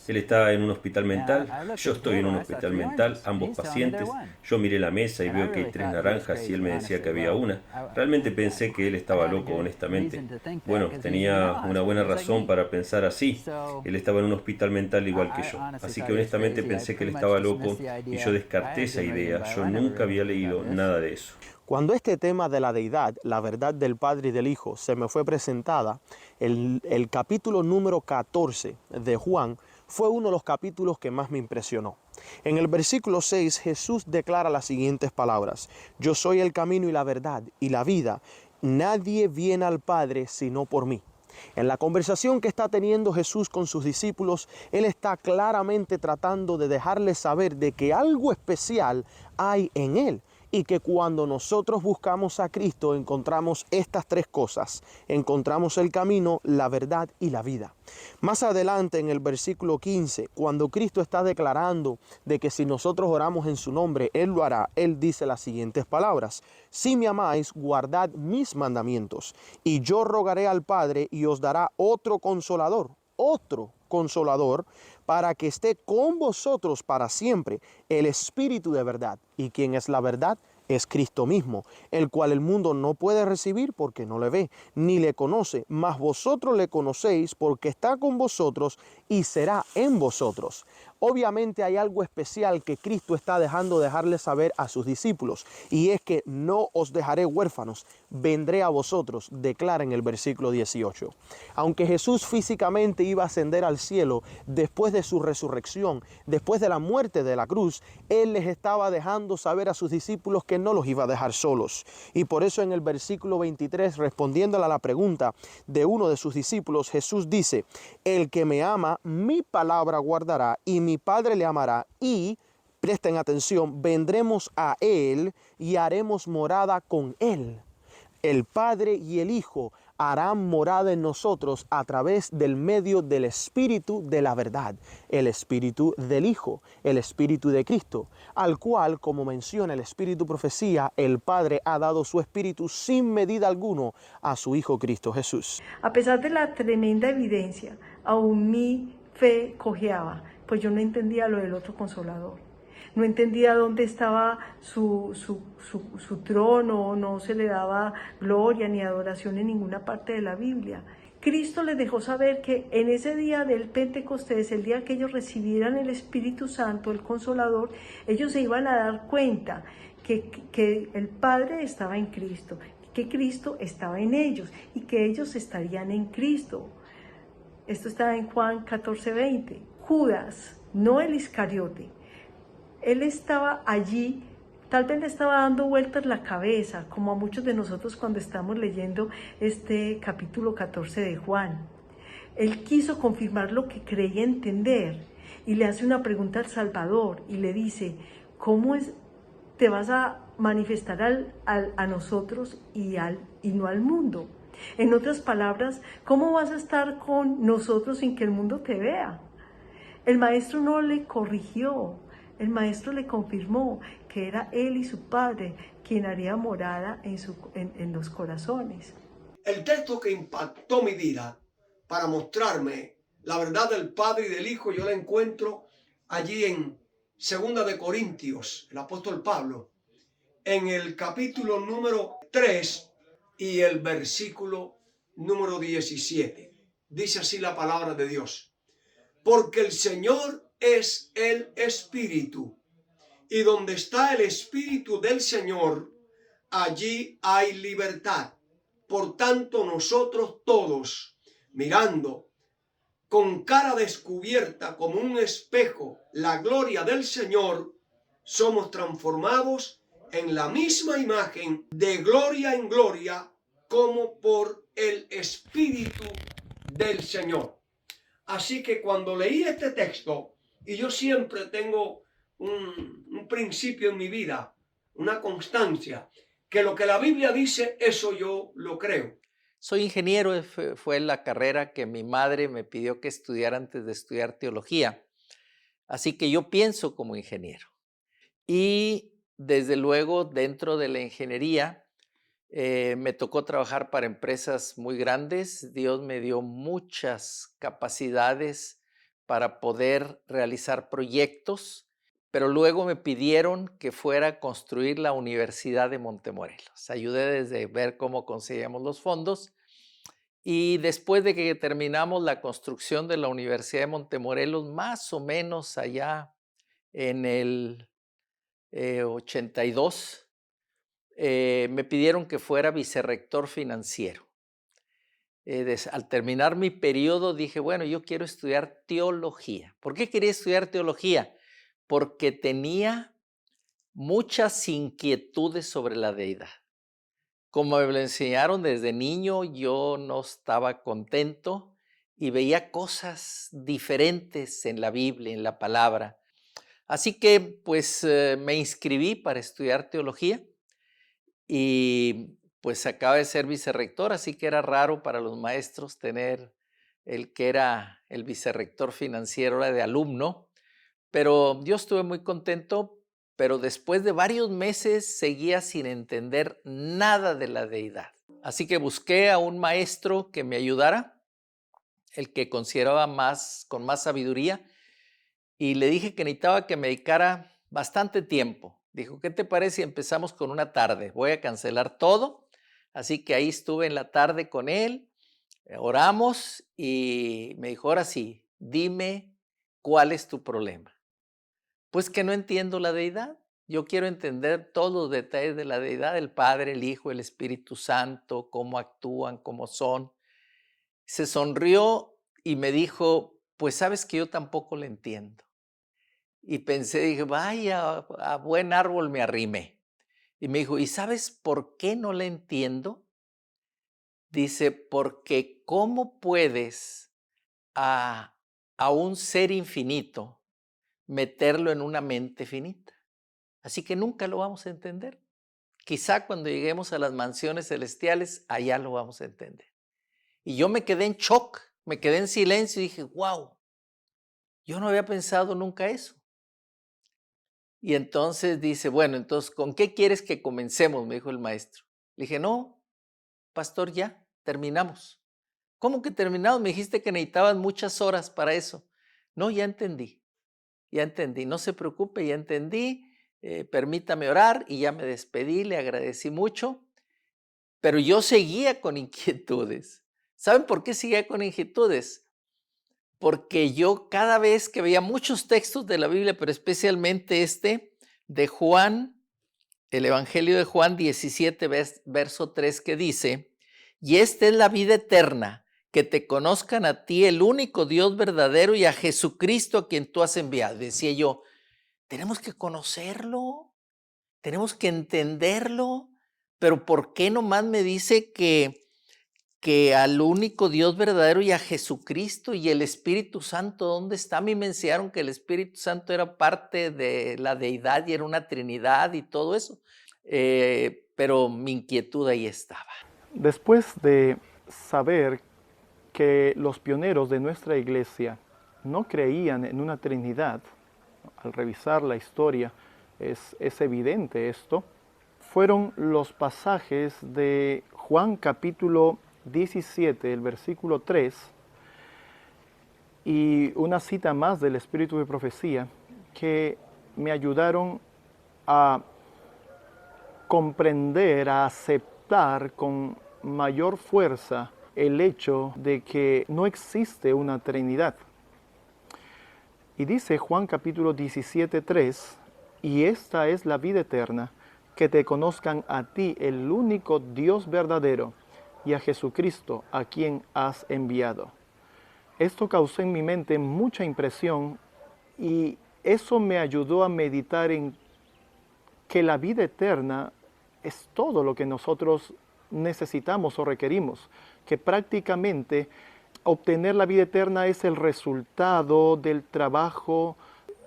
Él está en un hospital mental, yo estoy en un hospital mental, ambos pacientes. Yo miré la mesa y veo que hay tres naranjas y él me decía que había una. Realmente pensé que él estaba loco, honestamente. Bueno, tenía una buena razón para pensar así. Él estaba en un hospital mental igual que yo. Así que honestamente pensé que él estaba loco y yo descarté esa idea. Yo nunca había leído nada de eso. Cuando este tema de la deidad, la verdad del Padre y del Hijo, se me fue presentada, el capítulo número 14 de Juan fue uno de los capítulos que más me impresionó. En el versículo 6, Jesús declara las siguientes palabras: yo soy el camino y la verdad y la vida. Nadie viene al Padre sino por mí. En la conversación que está teniendo Jesús con sus discípulos, Él está claramente tratando de dejarles saber de que algo especial hay en Él. Y que cuando nosotros buscamos a Cristo encontramos estas tres cosas. Encontramos el camino, la verdad y la vida. Más adelante en el versículo 15, cuando Cristo está declarando de que si nosotros oramos en su nombre, Él lo hará. Él dice las siguientes palabras: si me amáis, guardad mis mandamientos. Y yo rogaré al Padre y os dará otro consolador, para que esté con vosotros para siempre, el Espíritu de verdad. ¿Y quién es la verdad? Es Cristo mismo, el cual el mundo no puede recibir porque no le ve, ni le conoce, mas vosotros le conocéis porque está con vosotros y será en vosotros. Obviamente hay algo especial que Cristo está dejarles saber a sus discípulos, y es que no os dejaré huérfanos, vendré a vosotros, declara en el versículo 18. Aunque Jesús físicamente iba a ascender al cielo después de su resurrección, después de la muerte de la cruz, Él les estaba dejando saber a sus discípulos que no los iba a dejar solos. Y por eso en el versículo 23, respondiéndole a la pregunta de uno de sus discípulos, Jesús dice: el que me ama, mi palabra guardará, y mi Padre le amará, y, presten atención, vendremos a Él y haremos morada con Él. El Padre y el Hijo harán morada en nosotros a través del medio del Espíritu de la verdad, el Espíritu del Hijo, el Espíritu de Cristo, al cual, como menciona el Espíritu Profecía, el Padre ha dado su Espíritu sin medida alguna a su Hijo Cristo Jesús. A pesar de la tremenda evidencia, aún mi fe cojeaba, pues yo no entendía lo del otro Consolador. No entendía dónde estaba su trono, no se le daba gloria ni adoración en ninguna parte de la Biblia. Cristo les dejó saber que en ese día del Pentecostés, el día que ellos recibieran el Espíritu Santo, el Consolador, ellos se iban a dar cuenta que el Padre estaba en Cristo, que Cristo estaba en ellos y que ellos estarían en Cristo. Esto está en Juan 14:20. Judas, no el Iscariote, él estaba allí, tal vez le estaba dando vueltas la cabeza, como a muchos de nosotros cuando estamos leyendo este capítulo 14 de Juan. Él quiso confirmar lo que creía entender y le hace una pregunta al Salvador y le dice: ¿cómo te vas a manifestar a nosotros y no al mundo? En otras palabras, ¿cómo vas a estar con nosotros sin que el mundo te vea? El maestro no le corrigió. El maestro le confirmó que era él y su Padre quien haría morada en los corazones. El texto que impactó mi vida para mostrarme la verdad del Padre y del Hijo, yo la encuentro allí en 2 de Corintios, el apóstol Pablo, en el capítulo número 3 y el versículo número 17. dice así la palabra de Dios. Porque el Señor es el Espíritu, y donde está el Espíritu del Señor, allí hay libertad. Por tanto, nosotros todos, mirando con cara descubierta como un espejo la gloria del Señor, somos transformados en la misma imagen de gloria en gloria como por el Espíritu del Señor. Así que cuando leí este texto, y yo siempre tengo un principio en mi vida, una constancia, que lo que la Biblia dice, eso yo lo creo. Soy ingeniero, fue la carrera que mi madre me pidió que estudiara antes de estudiar teología. Así que yo pienso como ingeniero. Y desde luego dentro de la ingeniería me tocó trabajar para empresas muy grandes. Dios me dio muchas capacidades para poder realizar proyectos, pero luego me pidieron que fuera a construir la Universidad de Montemorelos. Ayudé desde ver cómo conseguíamos los fondos. Y después de que terminamos la construcción de la Universidad de Montemorelos, más o menos allá en el 82, me pidieron que fuera vicerrector financiero. Al terminar mi periodo dije, bueno, yo quiero estudiar teología. ¿Por qué quería estudiar teología? Porque tenía muchas inquietudes sobre la deidad. Como me lo enseñaron desde niño, yo no estaba contento y veía cosas diferentes en la Biblia, en la palabra. Así que pues me inscribí para estudiar teología y pues acaba de ser vicerrector, así que era raro para los maestros tener el que era el vicerrector financiero, era de alumno, pero yo estuve muy contento. Pero después de varios meses seguía sin entender nada de la deidad. Así que busqué a un maestro que me ayudara, el que consideraba con más sabiduría, y le dije que necesitaba que me dedicara bastante tiempo. Dijo, ¿qué te parece si empezamos con una tarde? Voy a cancelar todo. Así que ahí estuve en la tarde con él, oramos y me dijo, ahora sí, dime cuál es tu problema. Pues que no entiendo la deidad. Yo quiero entender todos los detalles de la deidad, el Padre, el Hijo, el Espíritu Santo, cómo actúan, cómo son. Se sonrió y me dijo, pues sabes que yo tampoco la entiendo. Y pensé, dije, vaya, a buen árbol me arrimé. Y me dijo, ¿y sabes por qué no la entiendo? Dice, porque ¿cómo puedes a un ser infinito meterlo en una mente finita? Así que nunca lo vamos a entender. Quizá cuando lleguemos a las mansiones celestiales, allá lo vamos a entender. Y yo me quedé en shock, me quedé en silencio y dije, wow, yo no había pensado nunca eso. Y entonces dice, bueno, entonces, ¿con qué quieres que comencemos? Me dijo el maestro. Le dije, no, pastor, ya, terminamos. ¿Cómo que terminamos? Me dijiste que necesitabas muchas horas para eso. No, ya entendí, no se preocupe, ya entendí. Permítame orar, y ya me despedí, le agradecí mucho, pero yo seguía con inquietudes. ¿Saben por qué seguía con inquietudes? Porque yo cada vez que veía muchos textos de la Biblia, pero especialmente este de Juan, el Evangelio de Juan 17, verso 3, que dice, y esta es la vida eterna, que te conozcan a ti, el único Dios verdadero, y a Jesucristo a quien tú has enviado. Decía yo, tenemos que conocerlo, tenemos que entenderlo, pero ¿por qué nomás me dice que al único Dios verdadero y a Jesucristo y el Espíritu Santo? ¿Dónde está? A mí me enseñaron que el Espíritu Santo era parte de la deidad y era una Trinidad y todo eso, pero mi inquietud ahí estaba. Después de saber que los pioneros de nuestra iglesia no creían en una Trinidad, al revisar la historia es evidente esto, fueron los pasajes de Juan capítulo 17, el versículo 3, y una cita más del Espíritu de Profecía que me ayudaron a comprender, a aceptar con mayor fuerza el hecho de que no existe una Trinidad. Y dice Juan capítulo 17:3, y esta es la vida eterna, que te conozcan a ti, el único Dios verdadero, y a Jesucristo, a quien has enviado. Esto causó en mi mente mucha impresión y eso me ayudó a meditar en que la vida eterna es todo lo que nosotros necesitamos o requerimos, que prácticamente obtener la vida eterna es el resultado del trabajo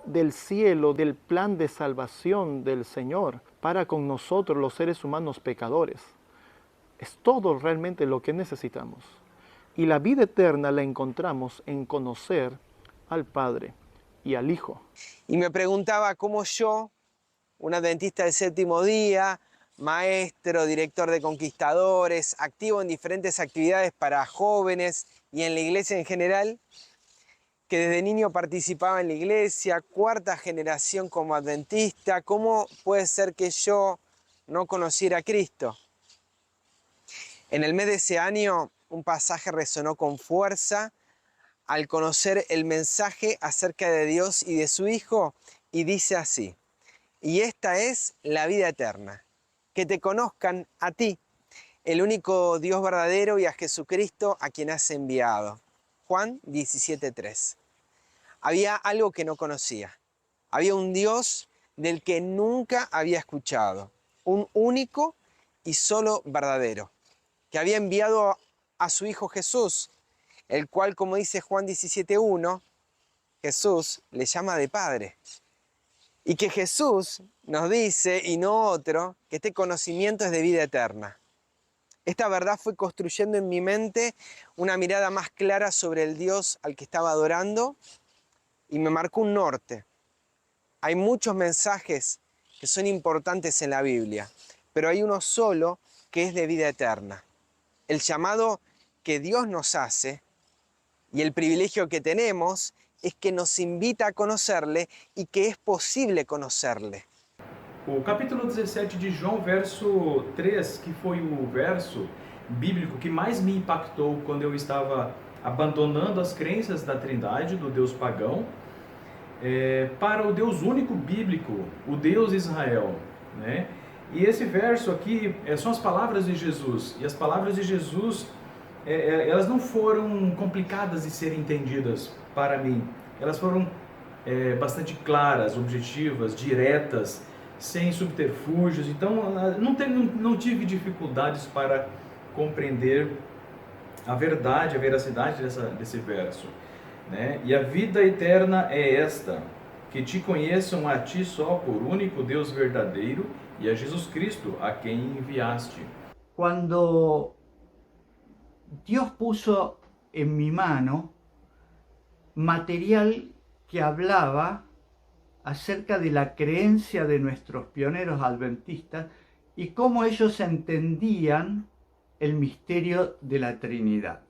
del cielo, del plan de salvación del Señor para con nosotros los seres humanos pecadores. Es todo realmente lo que necesitamos. Y la vida eterna la encontramos en conocer al Padre y al Hijo. Y me preguntaba cómo yo, un adventista del séptimo día, maestro, director de conquistadores, activo en diferentes actividades para jóvenes y en la iglesia en general, que desde niño participaba en la iglesia, cuarta generación como adventista, ¿cómo puede ser que yo no conociera a Cristo? En el mes de ese año, un pasaje resonó con fuerza al conocer el mensaje acerca de Dios y de su Hijo, y dice así: y esta es la vida eterna, que te conozcan a ti, el único Dios verdadero, y a Jesucristo a quien has enviado. Juan 17:3. Había algo que no conocía. Había un Dios del que nunca había escuchado, un único y solo verdadero, que había enviado a su Hijo Jesús, el cual, como dice Juan 17:1, Jesús le llama de Padre. Y que Jesús nos dice, y no otro, que este conocimiento es de vida eterna. Esta verdad fue construyendo en mi mente una mirada más clara sobre el Dios al que estaba adorando y me marcó un norte. Hay muchos mensajes que son importantes en la Biblia, pero hay uno solo que es de vida eterna. El llamado que Dios nos hace y el privilegio que tenemos es que nos invita a conocerle y que es posible conocerle. O capítulo 17 de João, verso 3, que foi o verso bíblico que mais me impactou quando eu estava abandonando as crenças da Trindade, do Deus pagão, para o Deus único bíblico, o Deus Israel, né? E esse verso aqui são as palavras de Jesus, e as palavras de Jesus, elas não foram complicadas de serem entendidas para mim, elas foram bastante claras, objetivas, diretas, sem subterfúgios, então não tive dificuldades para compreender a verdade, a veracidade desse verso, né? E a vida eterna é esta, que te conheçam a ti só por único Deus verdadeiro e a Jesus Cristo a quem enviaste. Cuando Dios puso en mi mano material que hablaba acerca de la creencia de nuestros pioneros adventistas y cómo ellos entendían el misterio de la Trinidad.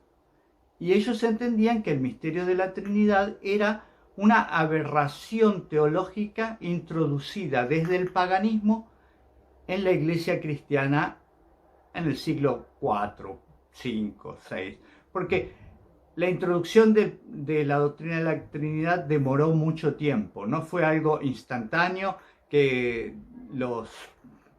Y ellos entendían que el misterio de la Trinidad era una aberración teológica introducida desde el paganismo en la iglesia cristiana en el siglo IV, V, VI, porque la introducción de la doctrina de la Trinidad demoró mucho tiempo, no fue algo instantáneo que los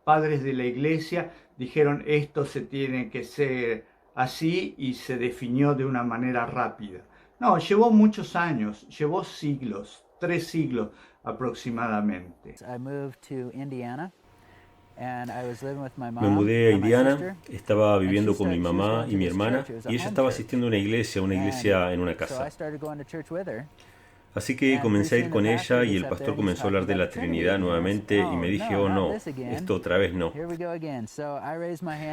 padres de la iglesia dijeron esto se tiene que ser así y se definió de una manera rápida. No, llevó muchos años, llevó siglos, 3 siglos aproximadamente. Me mudé a Indiana, estaba viviendo con mi mamá y mi hermana, y ella estaba asistiendo a una iglesia en una casa. Así que comencé a ir con ella y el pastor comenzó a hablar de la Trinidad nuevamente y me dije, oh no, esto otra vez no.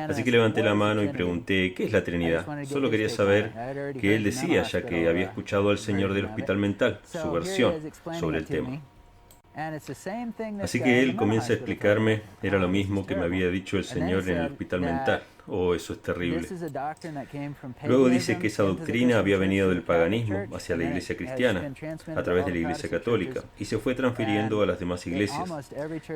Así que levanté la mano y pregunté, ¿qué es la Trinidad? Solo quería saber qué él decía, ya que había escuchado al señor del hospital mental, su versión sobre el tema. Así que él comienza a explicarme, era lo mismo que me había dicho el señor en el hospital mental. Oh, eso es terrible. Luego dice que esa doctrina había venido del paganismo hacia la iglesia cristiana, a través de la iglesia católica, y se fue transfiriendo a las demás iglesias.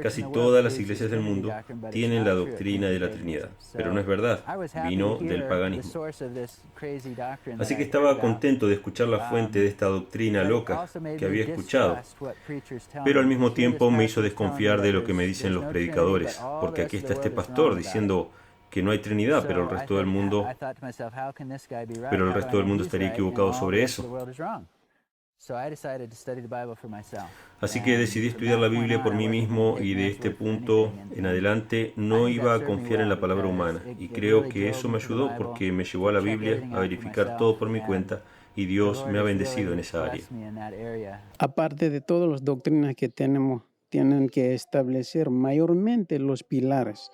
Casi todas las iglesias del mundo tienen la doctrina de la Trinidad, pero no es verdad, vino del paganismo. Así que estaba contento de escuchar la fuente de esta doctrina loca que había escuchado, pero al mismo tiempo me hizo desconfiar de lo que me dicen los predicadores, porque aquí está este pastor diciendo que no hay Trinidad, pero el resto del mundo estaría equivocado sobre eso. Así que decidí estudiar la Biblia por mí mismo y de este punto en adelante no iba a confiar en la palabra humana. Y creo que eso me ayudó porque me llevó a la Biblia a verificar todo por mi cuenta y Dios me ha bendecido en esa área. Aparte de todas las doctrinas que tenemos, tienen que establecer mayormente los pilares.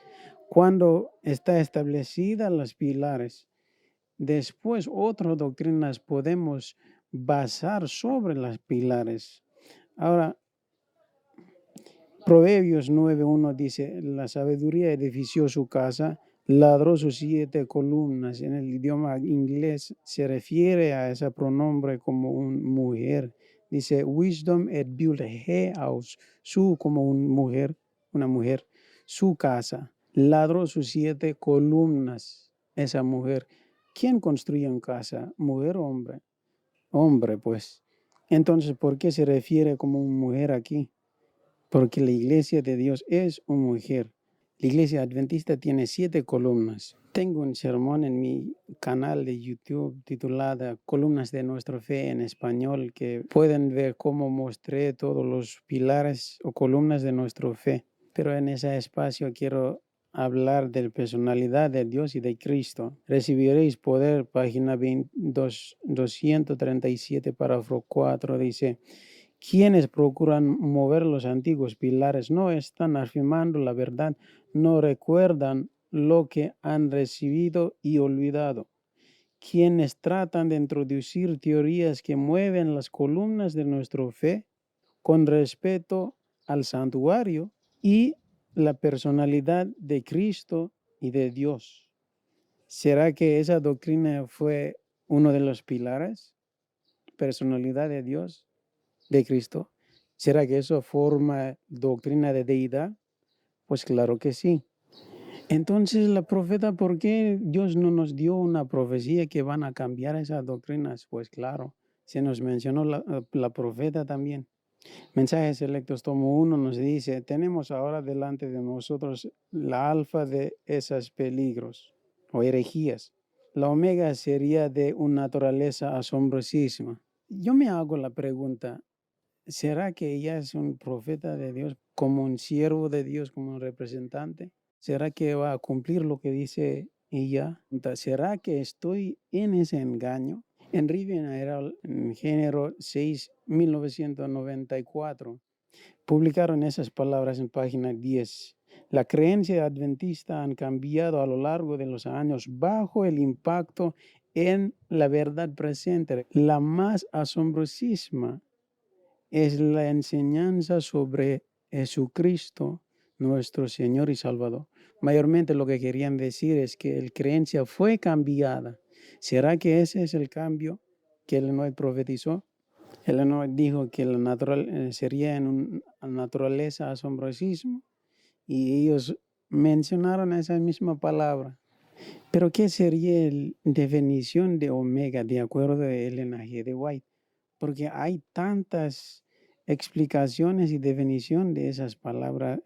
Cuando está establecidas los pilares, después otras doctrinas podemos basar sobre los pilares. Ahora, Proverbios 9:1 dice, la sabiduría edifició su casa, ladró sus 7 columnas. En el idioma inglés se refiere a ese pronombre como una mujer. Dice, wisdom had built her house, como una mujer, su casa. Ladró sus 7 columnas, esa mujer. ¿Quién construye una casa? ¿Mujer o hombre? Hombre, pues. Entonces, ¿por qué se refiere como una mujer aquí? Porque la iglesia de Dios es una mujer. La iglesia adventista tiene 7 columnas. Tengo un sermón en mi canal de YouTube titulado Columnas de nuestra fe en español, que pueden ver cómo mostré todos los pilares o columnas de nuestra fe. Pero en ese espacio quiero hablar de la personalidad de Dios y de Cristo. Recibiréis poder, página 237, párrafo 4, dice, quienes procuran mover los antiguos pilares no están afirmando la verdad, no recuerdan lo que han recibido y olvidado. Quienes tratan de introducir teorías que mueven las columnas de nuestra fe con respecto al santuario y la personalidad de Cristo y de Dios. ¿Será que esa doctrina fue uno de los pilares? Personalidad de Dios, de Cristo. ¿Será que eso forma doctrina de deidad? Pues claro que sí. Entonces la profeta, ¿por qué Dios no nos dio una profecía que van a cambiar esas doctrinas? Pues claro, se nos mencionó la profeta también. Mensajes Selectos, tomo 1, nos dice, tenemos ahora delante de nosotros la alfa de esos peligros o herejías. La omega sería de una naturaleza asombrosísima. Yo me hago la pregunta, ¿será que ella es un profeta de Dios, como un siervo de Dios, como un representante? ¿Será que va a cumplir lo que dice ella? ¿Será que estoy en ese engaño? En Riviera Herald, en Género 6, 1994, publicaron esas palabras en página 10. La creencia adventista han cambiado a lo largo de los años bajo el impacto en la verdad presente. La más asombrosísima es la enseñanza sobre Jesucristo, nuestro Señor y Salvador. Mayormente lo que querían decir es que la creencia fue cambiada. ¿Será que ese es el cambio que Ellen profetizó? Ellen dijo que sería en una naturaleza asombrosismo y ellos mencionaron esa misma palabra. Pero ¿qué sería la definición de omega de acuerdo a Ellen G. de White? Porque hay tantas explicaciones y definición de esas palabras,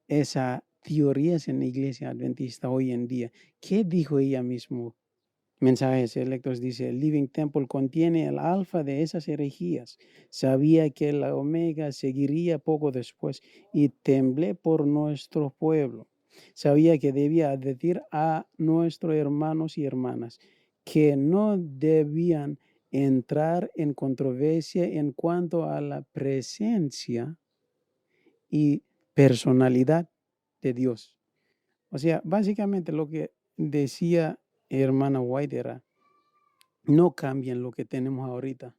esas teorías en la iglesia adventista hoy en día. ¿Qué dijo ella misma? Mensajes Selectos dice, el Living Temple contiene el alfa de esas herejías. Sabía que la omega seguiría poco después y temblé por nuestro pueblo. Sabía que debía advertir a nuestros hermanos y hermanas que no debían entrar en controversia en cuanto a la presencia y personalidad de Dios. O sea, básicamente lo que decía hermana White era, no cambien lo que tenemos ahorita.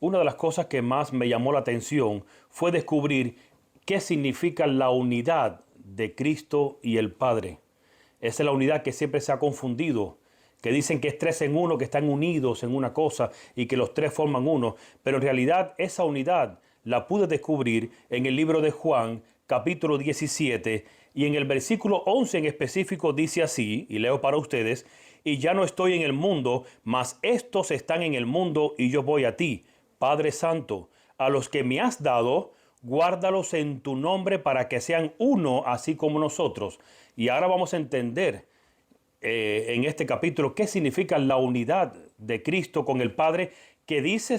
Una de las cosas que más me llamó la atención fue descubrir qué significa la unidad de Cristo y el Padre. Esa es la unidad que siempre se ha confundido, que dicen que es 3 en 1, que están unidos en una cosa y que los 3 forman uno. Pero en realidad esa unidad la pude descubrir en el libro de Juan, capítulo 17, y en el versículo 11 en específico dice así, y leo para ustedes: y ya no estoy en el mundo, mas estos están en el mundo y yo voy a ti. Padre Santo, a los que me has dado, guárdalos en tu nombre para que sean uno así como nosotros. Y ahora vamos a entender en este capítulo qué significa la unidad de Cristo con el Padre, que dice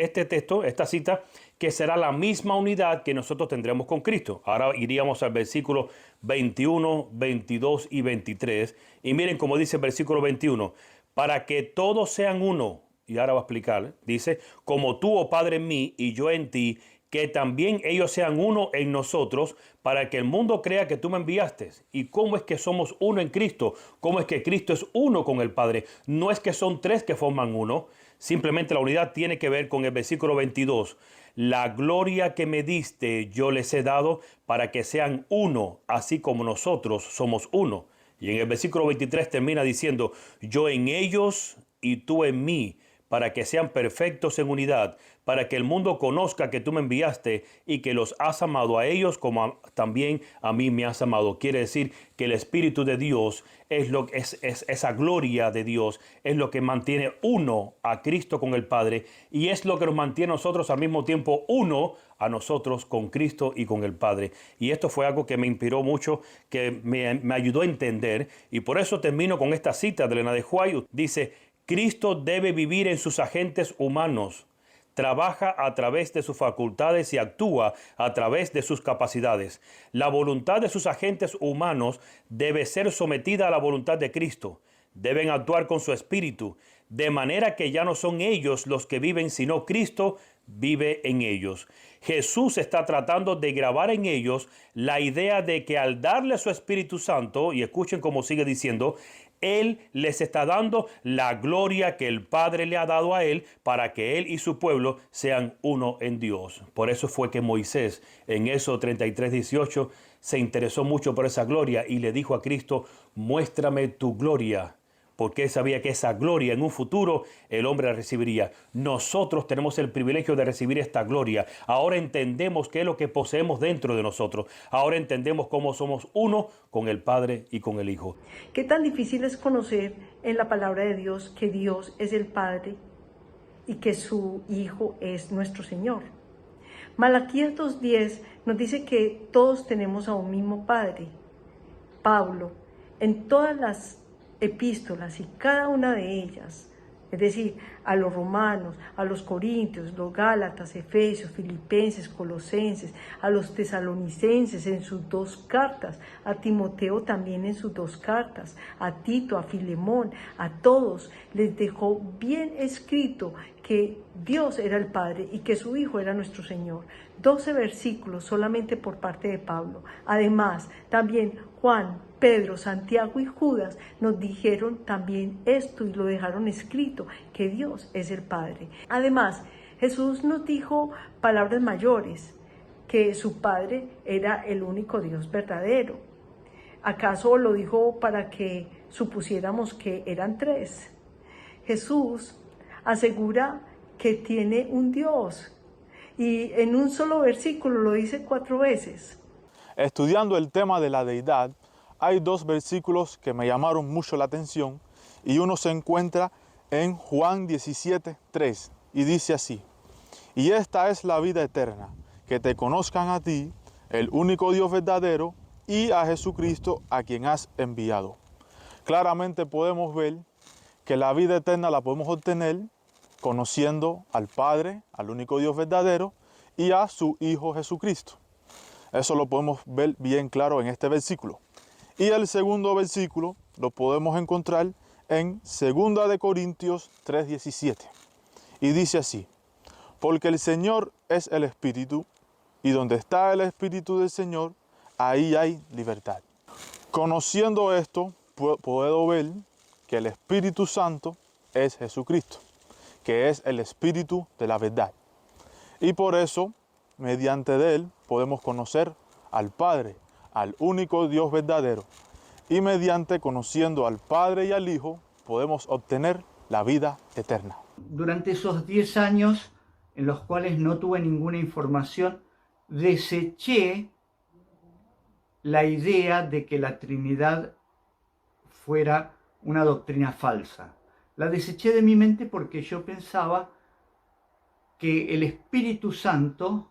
este texto, esta cita, que será la misma unidad que nosotros tendremos con Cristo. Ahora iríamos al versículo 21, 22 y 23. Y miren cómo dice el versículo 21. Para que todos sean uno. Y ahora va a explicar. Dice, como tú, oh Padre, en mí y yo en ti, que también ellos sean uno en nosotros, para que el mundo crea que tú me enviaste. ¿Y cómo es que somos uno en Cristo? ¿Cómo es que Cristo es uno con el Padre? No es que son 3 que forman uno. Simplemente la unidad tiene que ver con el versículo 22. La gloria que me diste yo les he dado para que sean uno, así como nosotros somos uno. Y en el versículo 23 termina diciendo, yo en ellos y tú en mí, para que sean perfectos en unidad, para que el mundo conozca que tú me enviaste y que los has amado a ellos como también a mí me has amado. Quiere decir que el Espíritu de Dios es esa gloria de Dios, es lo que mantiene uno a Cristo con el Padre y es lo que nos mantiene a nosotros al mismo tiempo uno a nosotros con Cristo y con el Padre. Y esto fue algo que me inspiró mucho, que me ayudó a entender, y por eso termino con esta cita de Elena de White. Dice, Cristo debe vivir en sus agentes humanos, trabaja a través de sus facultades y actúa a través de sus capacidades. La voluntad de sus agentes humanos debe ser sometida a la voluntad de Cristo. Deben actuar con su espíritu, de manera que ya no son ellos los que viven, sino Cristo vive en ellos. Jesús está tratando de grabar en ellos la idea de que al darle su Espíritu Santo, y escuchen cómo sigue diciendo, Él les está dando la gloria que el Padre le ha dado a Él para que Él y su pueblo sean uno en Dios. Por eso fue que Moisés en Éxodo 33:18 se interesó mucho por esa gloria y le dijo a Cristo, muéstrame tu gloria, porque él sabía que esa gloria en un futuro el hombre la recibiría. Nosotros tenemos el privilegio de recibir esta gloria. Ahora entendemos qué es lo que poseemos dentro de nosotros. Ahora entendemos cómo somos uno con el Padre y con el Hijo. ¿Qué tan difícil es conocer en la palabra de Dios que Dios es el Padre y que su Hijo es nuestro Señor? Malaquías 2:10 nos dice que todos tenemos a un mismo Padre. Pablo, en todas las epístolas y cada una de ellas, es decir, a los romanos, a los corintios, los gálatas, efesios, filipenses, colosenses, a los tesalonicenses en sus 2 cartas, a Timoteo también en sus 2 cartas, a Tito, a Filemón, a todos les dejó bien escrito que Dios era el Padre y que su Hijo era nuestro Señor. 12 versículos solamente por parte de Pablo. Además, también Juan, Pedro, Santiago y Judas nos dijeron también esto y lo dejaron escrito, que Dios es el Padre. Además, Jesús nos dijo palabras mayores, que su Padre era el único Dios verdadero. ¿Acaso lo dijo para que supusiéramos que eran 3? Jesús asegura que tiene un Dios y en un solo versículo lo dice 4 veces. Estudiando el tema de la deidad, hay 2 versículos que me llamaron mucho la atención y uno se encuentra en Juan 17:3 y dice así, y esta es la vida eterna, que te conozcan a ti, el único Dios verdadero, y a Jesucristo a quien has enviado. Claramente podemos ver que la vida eterna la podemos obtener conociendo al Padre, al único Dios verdadero, y a su Hijo Jesucristo. Eso lo podemos ver bien claro en este versículo. Y el segundo versículo lo podemos encontrar en 2 de Corintios 3:17. Y dice así, porque el Señor es el Espíritu, y donde está el Espíritu del Señor, ahí hay libertad. Conociendo esto, puedo ver que el Espíritu Santo es Jesucristo, que es el Espíritu de la verdad. Y por eso, mediante de él, podemos conocer al Padre, al único Dios verdadero. y mediante conociendo al Padre y al Hijo podemos obtener la vida eterna. Durante esos 10 años en los cuales no tuve ninguna información, deseché la idea de que la Trinidad fuera una doctrina falsa. La deseché de mi mente porque yo pensaba que el Espíritu Santo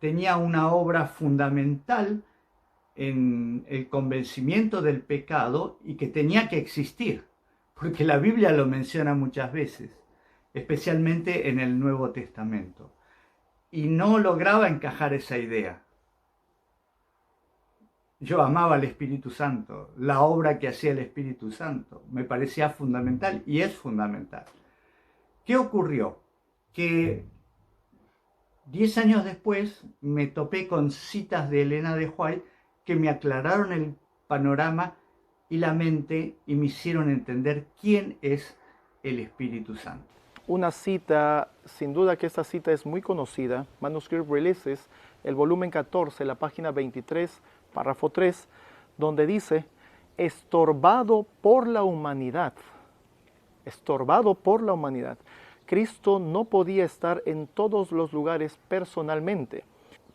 tenía una obra fundamental en el convencimiento del pecado y que tenía que existir, porque la Biblia lo menciona muchas veces, especialmente en el Nuevo Testamento. Y no lograba encajar esa idea. Yo amaba al Espíritu Santo, la obra que hacía el Espíritu Santo, me parecía fundamental y es fundamental. ¿Qué ocurrió? Que 10 años después me topé con citas de Elena de White que me aclararon el panorama y la mente y me hicieron entender quién es el Espíritu Santo. Una cita, sin duda que esta cita es muy conocida, Manuscript Releases, el volumen 14, la página 23, párrafo 3, donde dice, estorbado por la humanidad, estorbado por la humanidad. Cristo no podía estar en todos los lugares personalmente.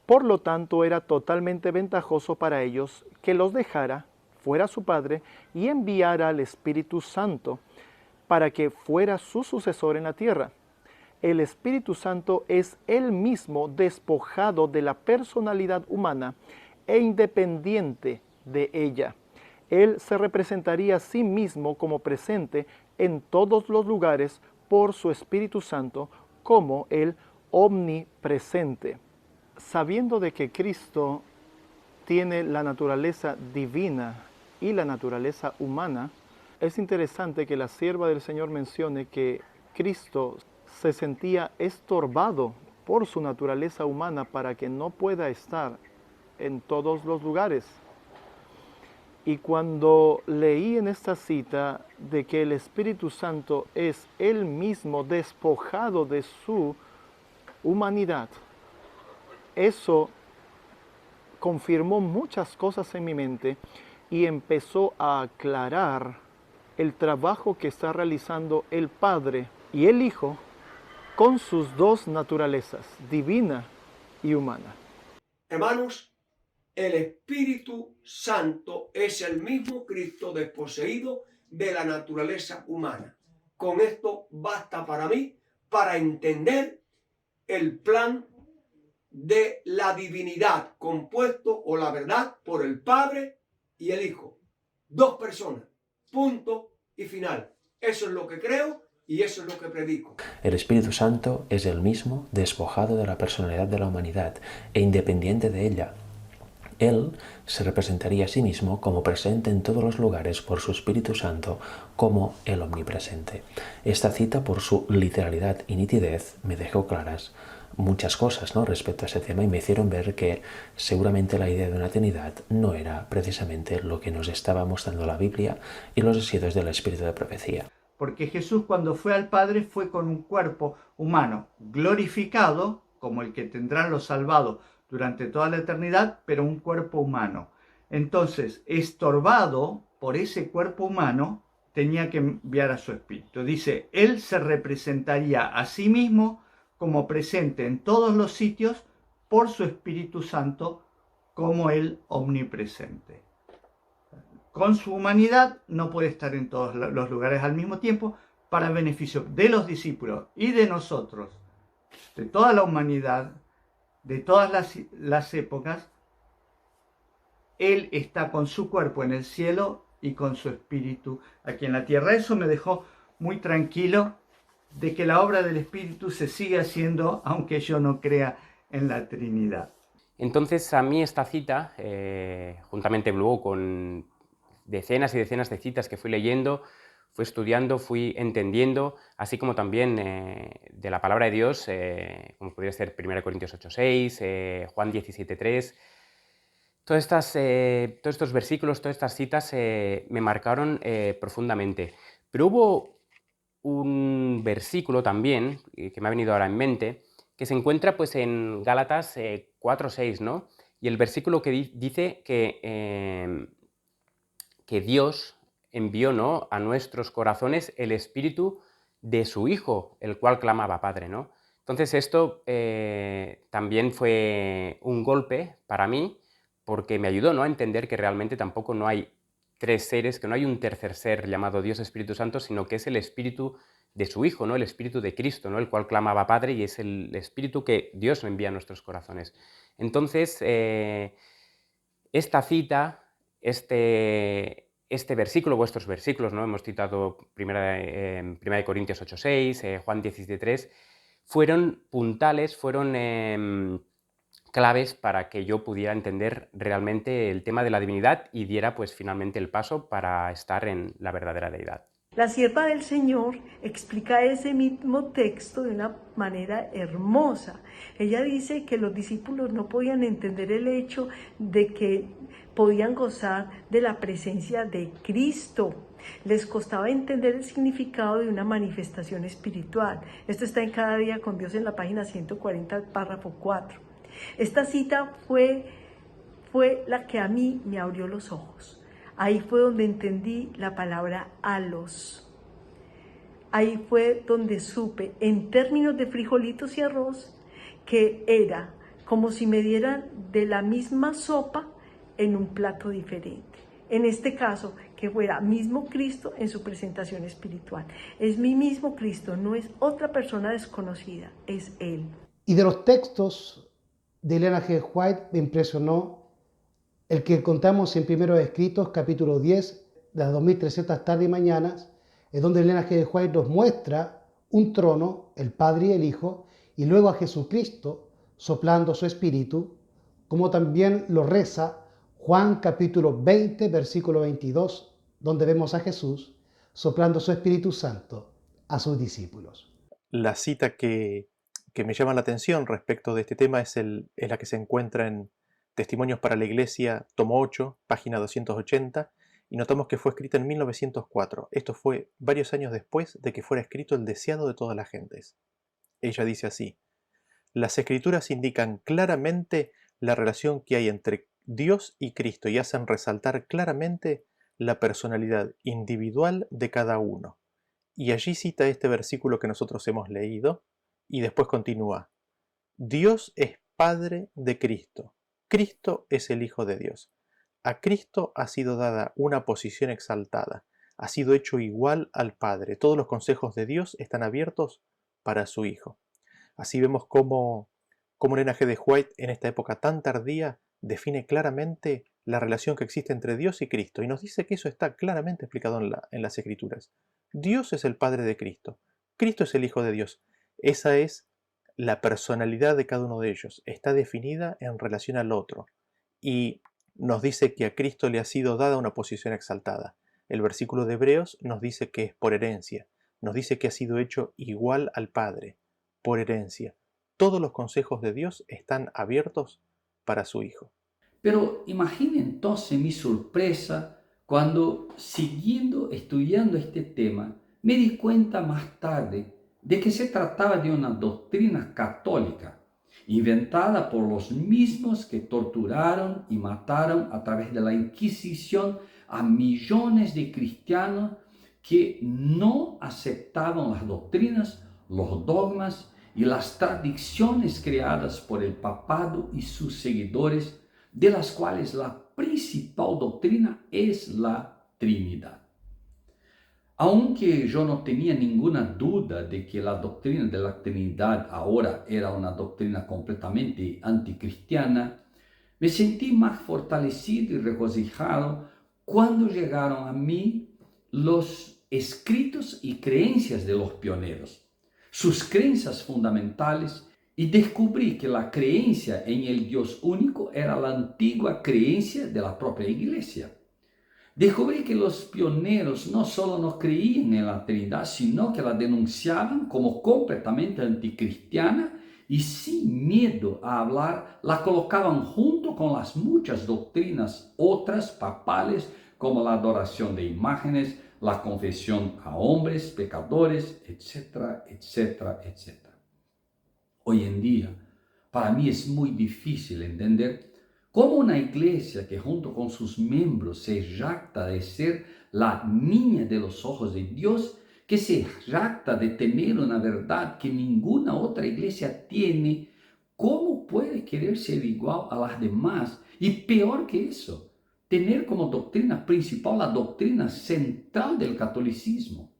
Por lo tanto, era totalmente ventajoso para ellos que los dejara, fuera su Padre, y enviara al Espíritu Santo para que fuera su sucesor en la tierra. El Espíritu Santo es él mismo despojado de la personalidad humana e independiente de ella. Él se representaría a sí mismo como presente en todos los lugares por su Espíritu Santo como el omnipresente. Sabiendo de que Cristo tiene la naturaleza divina y la naturaleza humana, es interesante que la sierva del Señor mencione que Cristo se sentía estorbado por su naturaleza humana para que no pueda estar en todos los lugares. Y cuando leí en esta cita de que el Espíritu Santo es él mismo despojado de su humanidad, eso confirmó muchas cosas en mi mente y empezó a aclarar el trabajo que está realizando el Padre y el Hijo con sus dos naturalezas, divina y humana. Hermanos, el Espíritu Santo es el mismo Cristo desposeído de la naturaleza humana. Con esto basta para mí para entender el plan de la divinidad compuesto o la verdad por el Padre y el Hijo. Dos personas. Punto y final. Eso es lo que creo y eso es lo que predico. El Espíritu Santo es el mismo despojado de la personalidad de la humanidad e independiente de ella. Él se representaría a sí mismo como presente en todos los lugares por su Espíritu Santo como el omnipresente. Esta cita, por su literalidad y nitidez, me dejó claras muchas cosas, ¿no?, respecto a ese tema y me hicieron ver que seguramente la idea de una Trinidad no era precisamente lo que nos estaba mostrando la Biblia y los deseos del espíritu de profecía. Porque Jesús cuando fue al Padre fue con un cuerpo humano glorificado, como el que tendrán los salvados durante toda la eternidad, pero un cuerpo humano. Entonces, estorbado por ese cuerpo humano, tenía que enviar a su espíritu. Dice, él se representaría a sí mismo como presente en todos los sitios por su Espíritu Santo como el omnipresente. Con su humanidad no puede estar en todos los lugares al mismo tiempo para beneficio de los discípulos y de nosotros, de toda la humanidad, de todas las épocas. Él está con su cuerpo en el cielo y con su espíritu aquí en la tierra. Eso me dejó muy tranquilo de que la obra del Espíritu se sigue haciendo aunque yo no crea en la Trinidad. Entonces a mí esta cita, juntamente luego con decenas y decenas de citas que fui leyendo, fui estudiando, fui entendiendo, así como también de la palabra de Dios, como podría ser 1 Corintios 8:6, Juan 17:3, todos estos versículos, todas estas citas me marcaron profundamente. Pero hubo un versículo también, que me ha venido ahora en mente, que se encuentra pues en Gálatas 4:6, ¿no? Y el versículo que dice que que Dios envió, ¿no?, a nuestros corazones el espíritu de su Hijo, el cual clamaba Padre, ¿no? Entonces esto también fue un golpe para mí, porque me ayudó, ¿no?, a entender que realmente tampoco no hay tres seres, que no hay un tercer ser llamado Dios Espíritu Santo, sino que es el espíritu de su Hijo, ¿no?, el espíritu de Cristo, ¿no?, el cual clamaba Padre, y es el espíritu que Dios envía a nuestros corazones. Entonces, esta cita, este versículo, vuestros versículos, ¿no?, hemos citado 1 Corintios 8:6, Juan 17:3, fueron puntales, fueron claves para que yo pudiera entender realmente el tema de la divinidad y diera pues finalmente el paso para estar en la verdadera deidad. La sierva del Señor explica ese mismo texto de una manera hermosa. Ella dice que los discípulos no podían entender el hecho de que podían gozar de la presencia de Cristo. Les costaba entender el significado de una manifestación espiritual. Esto está en Cada Día con Dios en la página 140, párrafo 4. Esta cita fue la que a mí me abrió los ojos. Ahí fue donde entendí la palabra halos. Ahí fue donde supe, en términos de frijolitos y arroz, que era como si me dieran de la misma sopa en un plato diferente. En este caso, que fuera mismo Cristo en su presentación espiritual. Es mi mismo Cristo, no es otra persona desconocida, es Él. Y de los textos de Elena G. White me impresionó el que encontramos en Primeros Escritos, capítulo 10, de las 2300 tardes y mañanas, es donde Elena G. White nos muestra un trono, el Padre y el Hijo, y luego a Jesucristo soplando su espíritu, como también lo reza Juan capítulo 20, versículo 22, donde vemos a Jesús soplando su Espíritu Santo a sus discípulos. La cita que me llama la atención respecto de este tema es la que se encuentra en Testimonios para la Iglesia, tomo 8, página 280, y notamos que fue escrita en 1904. Esto fue varios años después de que fuera escrito el deseado de todas las gentes. Ella dice así: las Escrituras indican claramente la relación que hay entre Dios y Cristo y hacen resaltar claramente la personalidad individual de cada uno. Y allí cita este versículo que nosotros hemos leído, y después continúa: Dios es Padre de Cristo. Cristo es el Hijo de Dios. A Cristo ha sido dada una posición exaltada, ha sido hecho igual al Padre. Todos los consejos de Dios están abiertos para su Hijo. Así vemos cómo Elena G. White en esta época tan tardía define claramente la relación que existe entre Dios y Cristo y nos dice que eso está claramente explicado en las Escrituras. Dios es el Padre de Cristo. Cristo es el Hijo de Dios. Esa es la personalidad de cada uno de ellos. Está definida en relación al otro. Y nos dice que a Cristo le ha sido dada una posición exaltada. El versículo de Hebreos nos dice que es por herencia. Nos dice que ha sido hecho igual al Padre, por herencia. Todos los consejos de Dios están abiertos para su Hijo. Pero imagine entonces mi sorpresa cuando, siguiendo estudiando este tema, me di cuenta más tarde de que se trataba de una doctrina católica, inventada por los mismos que torturaron y mataron a través de la Inquisición a millones de cristianos que no aceptaban las doctrinas, los dogmas y las tradiciones creadas por el papado y sus seguidores, de las cuales la principal doctrina es la Trinidad. Aunque yo no tenía ninguna duda de que la doctrina de la Trinidad ahora era una doctrina completamente anticristiana, me sentí más fortalecido y regocijado cuando llegaron a mí los escritos y creencias de los pioneros, sus creencias fundamentales, y descubrí que la creencia en el Dios único era la antigua creencia de la propia Iglesia. Descubrí que los pioneros no solo no creían en la Trinidad, sino que la denunciaban como completamente anticristiana y sin miedo a hablar, la colocaban junto con las muchas doctrinas otras papales como la adoración de imágenes, la confesión a hombres, pecadores, etcétera, etcétera, etcétera. Hoy en día, para mí es muy difícil entender Como una iglesia que junto con sus miembros se jacta de ser la niña de los ojos de Dios, que se jacta de tener una verdad que ninguna otra iglesia tiene, ¿cómo puede querer ser igual a las demás? Y peor que eso, tener como doctrina principal la doctrina central del catolicismo.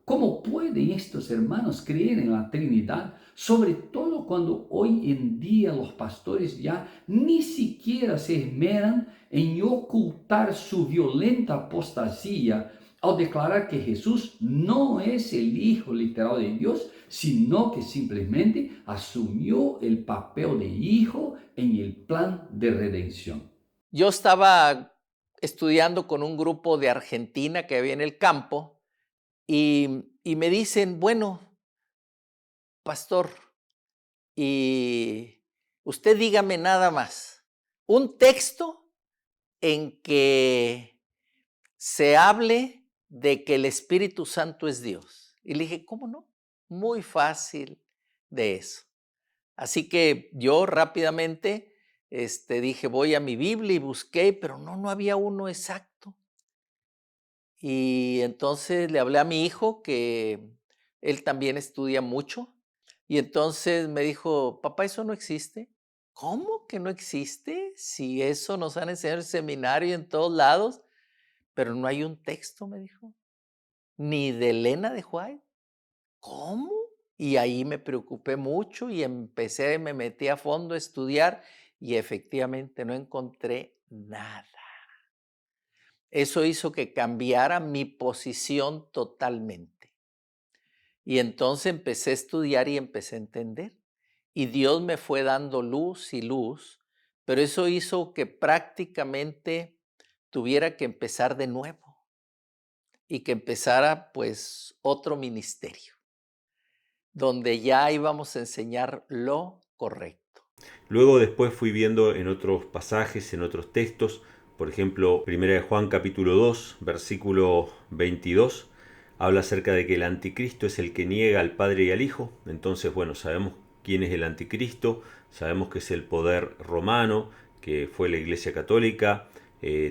¿Cómo pueden estos hermanos creer en la Trinidad, sobre todo cuando hoy en día los pastores ya ni siquiera se esmeran en ocultar su violenta apostasía al declarar que Jesús no es el Hijo literal de Dios, sino que simplemente asumió el papel de Hijo en el plan de redención? Yo estaba estudiando con un grupo de Argentina que había en el campo y me dicen, bueno, pastor, y usted dígame nada más, un texto en que se hable de que el Espíritu Santo es Dios. Y le dije, ¿cómo no? Muy fácil de eso. Así que yo rápidamente dije, voy a mi Biblia y busqué, pero no había uno exacto. Y entonces le hablé a mi hijo, que él también estudia mucho, y entonces me dijo, papá, ¿eso no existe? ¿Cómo que no existe? Si eso nos han enseñado en el seminario y en todos lados, pero no hay un texto, me dijo, ni de Elena de White. ¿Cómo? Y ahí me preocupé mucho y me metí a fondo a estudiar y efectivamente no encontré nada. Eso hizo que cambiara mi posición totalmente. Y entonces empecé a estudiar y empecé a entender. Y Dios me fue dando luz y luz, pero eso hizo que prácticamente tuviera que empezar de nuevo y que empezara pues otro ministerio, donde ya íbamos a enseñar lo correcto. Luego después fui viendo en otros pasajes, en otros textos, por ejemplo, 1 de Juan capítulo 2, versículo 22, habla acerca de que el anticristo es el que niega al Padre y al Hijo. Entonces, bueno, sabemos quién es el anticristo, sabemos que es el poder romano, que fue la Iglesia Católica.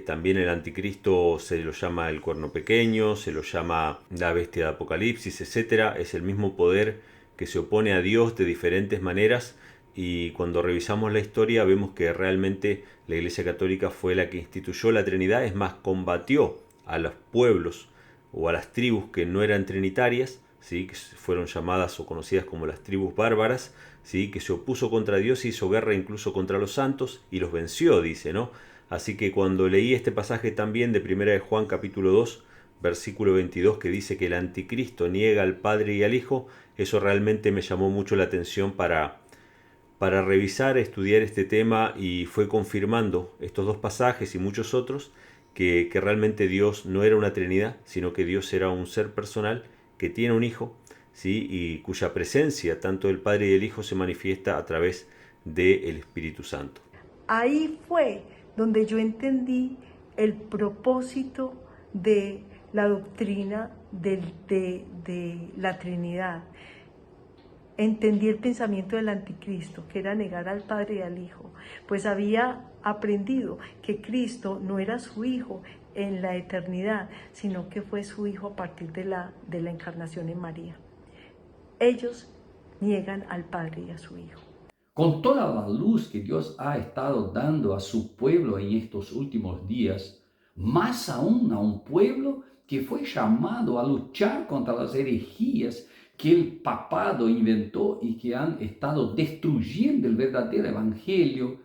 También el anticristo se lo llama el cuerno pequeño, se lo llama la bestia de Apocalipsis, etc. Es el mismo poder que se opone a Dios de diferentes maneras. Y cuando revisamos la historia vemos que realmente la Iglesia Católica fue la que instituyó la Trinidad, es más, combatió a los pueblos o a las tribus que no eran trinitarias, ¿sí? Que fueron llamadas o conocidas como las tribus bárbaras, ¿sí? Que se opuso contra Dios, hizo guerra incluso contra los santos y los venció, dice, ¿no? Así que cuando leí este pasaje también de 1 de Juan capítulo 2, versículo 22, que dice que el anticristo niega al Padre y al Hijo, eso realmente me llamó mucho la atención para revisar, estudiar este tema, y fue confirmando estos dos pasajes y muchos otros que realmente Dios no era una Trinidad, sino que Dios era un ser personal que tiene un Hijo, ¿sí? Y cuya presencia, tanto del Padre y del Hijo, se manifiesta a través del Espíritu Santo. Ahí fue donde yo entendí el propósito de la doctrina de la Trinidad. Entendí el pensamiento del anticristo, que era negar al Padre y al Hijo, pues había aprendido que Cristo no era su Hijo en la eternidad, sino que fue su Hijo a partir de la encarnación en María. Ellos niegan al Padre y a su Hijo. Con toda la luz que Dios ha estado dando a su pueblo en estos últimos días, más aún a un pueblo que fue llamado a luchar contra las herejías que el papado inventó y que han estado destruyendo el verdadero evangelio,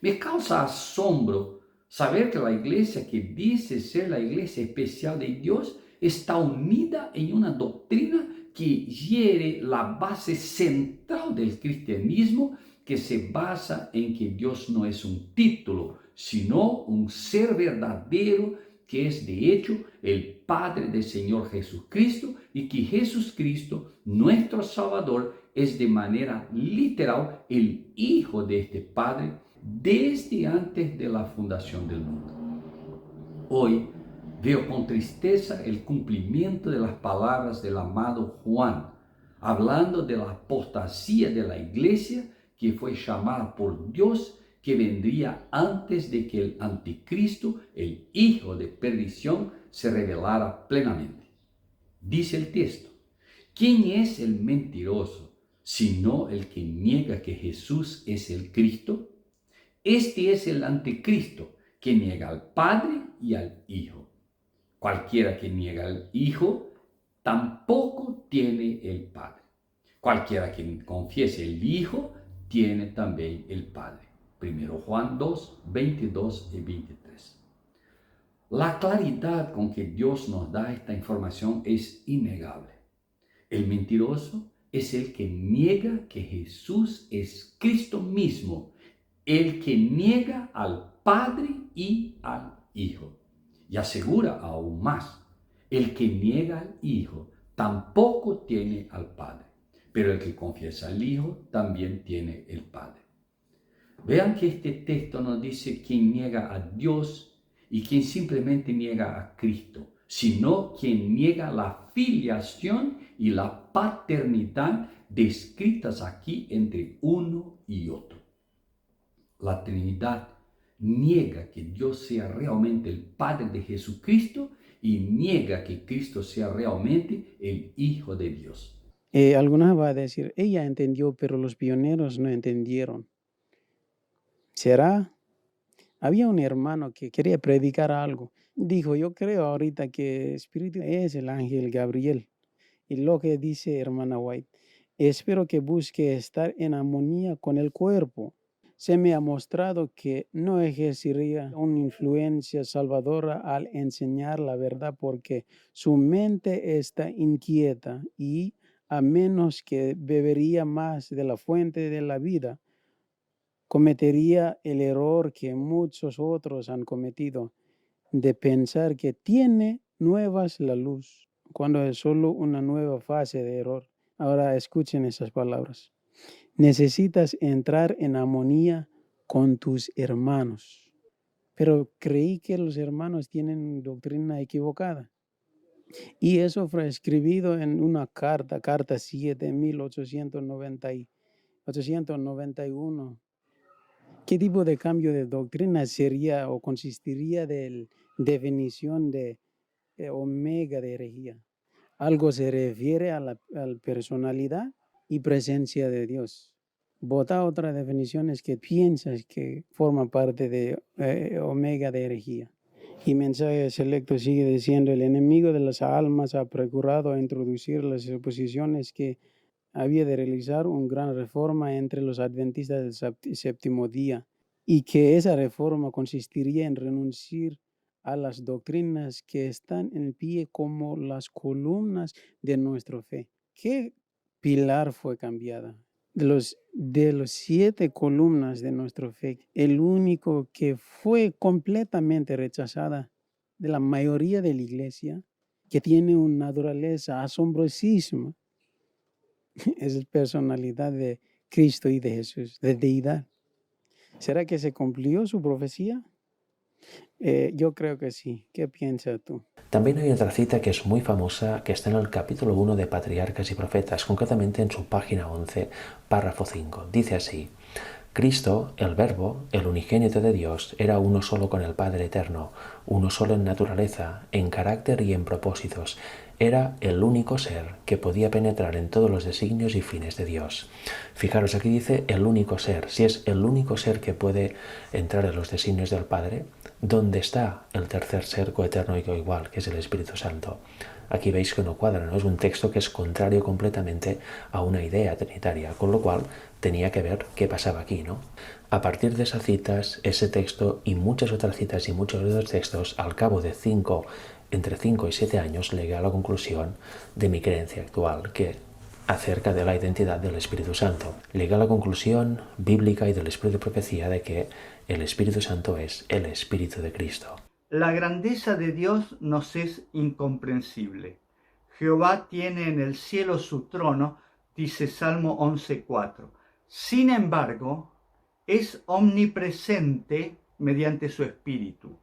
me causa asombro saber que la iglesia que dice ser la iglesia especial de Dios está unida en una doctrina que hiere la base central del cristianismo, que se basa en que Dios no es un título, sino un ser verdadero, que es de hecho el Padre del Señor Jesucristo, y que Jesucristo, nuestro Salvador, es de manera literal el Hijo de este Padre desde antes de la fundación del mundo. Hoy veo con tristeza el cumplimiento de las palabras del amado Juan, hablando de la apostasía de la iglesia que fue llamada por Dios que vendría antes de que el anticristo, el hijo de perdición, se revelara plenamente. Dice el texto: ¿quién es el mentiroso sino el que niega que Jesús es el Cristo? Este es el anticristo, que niega al Padre y al Hijo. Cualquiera que niega al Hijo tampoco tiene el Padre. Cualquiera que confiese el Hijo tiene también el Padre. 1 Juan 2, 22 y 23. La claridad con que Dios nos da esta información es innegable. El mentiroso es el que niega que Jesús es Cristo mismo, el que niega al Padre y al Hijo. Y asegura aún más: el que niega al Hijo tampoco tiene al Padre, pero el que confiesa al Hijo también tiene el Padre. Vean que este texto nos dice quien niega a Dios y quien simplemente niega a Cristo, sino quien niega la filiación y la paternidad descritas aquí entre uno y otro. La Trinidad niega que Dios sea realmente el Padre de Jesucristo y niega que Cristo sea realmente el Hijo de Dios. Algunas va a decir, ella entendió, pero los pioneros no entendieron. ¿Será? Había un hermano que quería predicar algo. Dijo, yo creo ahorita que el Espíritu es el ángel Gabriel. Y lo que dice hermana White, espero que busque estar en armonía con el cuerpo. Se me ha mostrado que no ejercería una influencia salvadora al enseñar la verdad porque su mente está inquieta y a menos que bebería más de la fuente de la vida, cometería el error que muchos otros han cometido de pensar que tiene nuevas la luz, cuando es solo una nueva fase de error. Ahora escuchen esas palabras. Necesitas entrar en armonía con tus hermanos. Pero creí que los hermanos tienen doctrina equivocada. Y eso fue escrito en una carta 7, 1891. ¿Qué tipo de cambio de doctrina sería o consistiría de definición de omega de herejía? Algo se refiere a la personalidad y presencia de Dios. Vota otra definición es que piensas que forma parte de omega de herejía. Y mensaje selecto sigue diciendo, el enemigo de las almas ha procurado introducir las suposiciones que había de realizar una gran reforma entre los adventistas del séptimo día y que esa reforma consistiría en renunciar a las doctrinas que están en pie como las columnas de nuestra fe. ¿Qué pilar fue cambiada? De los 7 columnas de nuestra fe, el único que fue completamente rechazada de la mayoría de la iglesia, que tiene una naturaleza asombrosísima, es la personalidad de Cristo y de Jesús, de deidad. ¿Será que se cumplió su profecía? Yo creo que sí. ¿Qué piensas tú? También hay otra cita que es muy famosa, que está en el capítulo 1 de Patriarcas y Profetas, concretamente en su página 11, párrafo 5. Dice así: Cristo, el Verbo, el unigénito de Dios, era uno solo con el Padre eterno, uno solo en naturaleza, en carácter y en propósitos. Era el único ser que podía penetrar en todos los designios y fines de Dios. Fijaros, aquí dice el único ser. Si es el único ser que puede entrar en los designios del Padre, ¿dónde está el tercer ser coeterno y coigual, que es el Espíritu Santo? Aquí veis que no cuadra, ¿no? Es un texto que es contrario completamente a una idea trinitaria, con lo cual tenía que ver qué pasaba aquí, ¿no? A partir de esas citas, ese texto y muchas otras citas y muchos otros textos, al cabo de entre 5 y 7 años, llegué a la conclusión de mi creencia actual, que acerca de la identidad del Espíritu Santo. Llegué a la conclusión bíblica y del Espíritu de profecía de que el Espíritu Santo es el Espíritu de Cristo. La grandeza de Dios nos es incomprensible. Jehová tiene en el cielo su trono, dice Salmo 11:4. Sin embargo, es omnipresente mediante su Espíritu.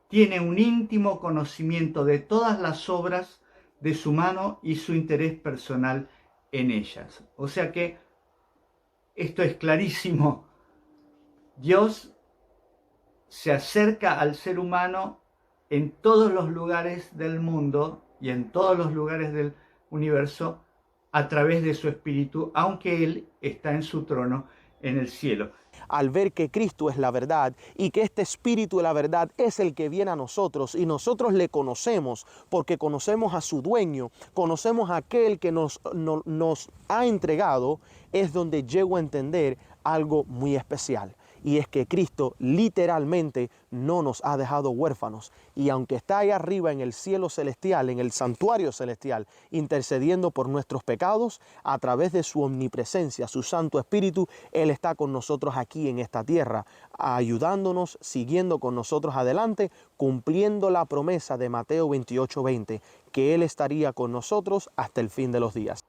Tiene un íntimo conocimiento de todas las obras de su mano y su interés personal en ellas. O sea que esto es clarísimo. Dios se acerca al ser humano en todos los lugares del mundo y en todos los lugares del universo a través de su Espíritu, aunque Él está en su trono en el cielo. Al ver que Cristo es la verdad y que este Espíritu de la verdad es el que viene a nosotros y nosotros le conocemos porque conocemos a su dueño, conocemos a aquel que nos ha entregado, es donde llego a entender algo muy especial. Y es que Cristo literalmente no nos ha dejado huérfanos. Y aunque está ahí arriba en el cielo celestial, en el santuario celestial, intercediendo por nuestros pecados, a través de su omnipresencia, su Santo Espíritu, Él está con nosotros aquí en esta tierra, ayudándonos, siguiendo con nosotros adelante, cumpliendo la promesa de Mateo 28:20, que Él estaría con nosotros hasta el fin de los días.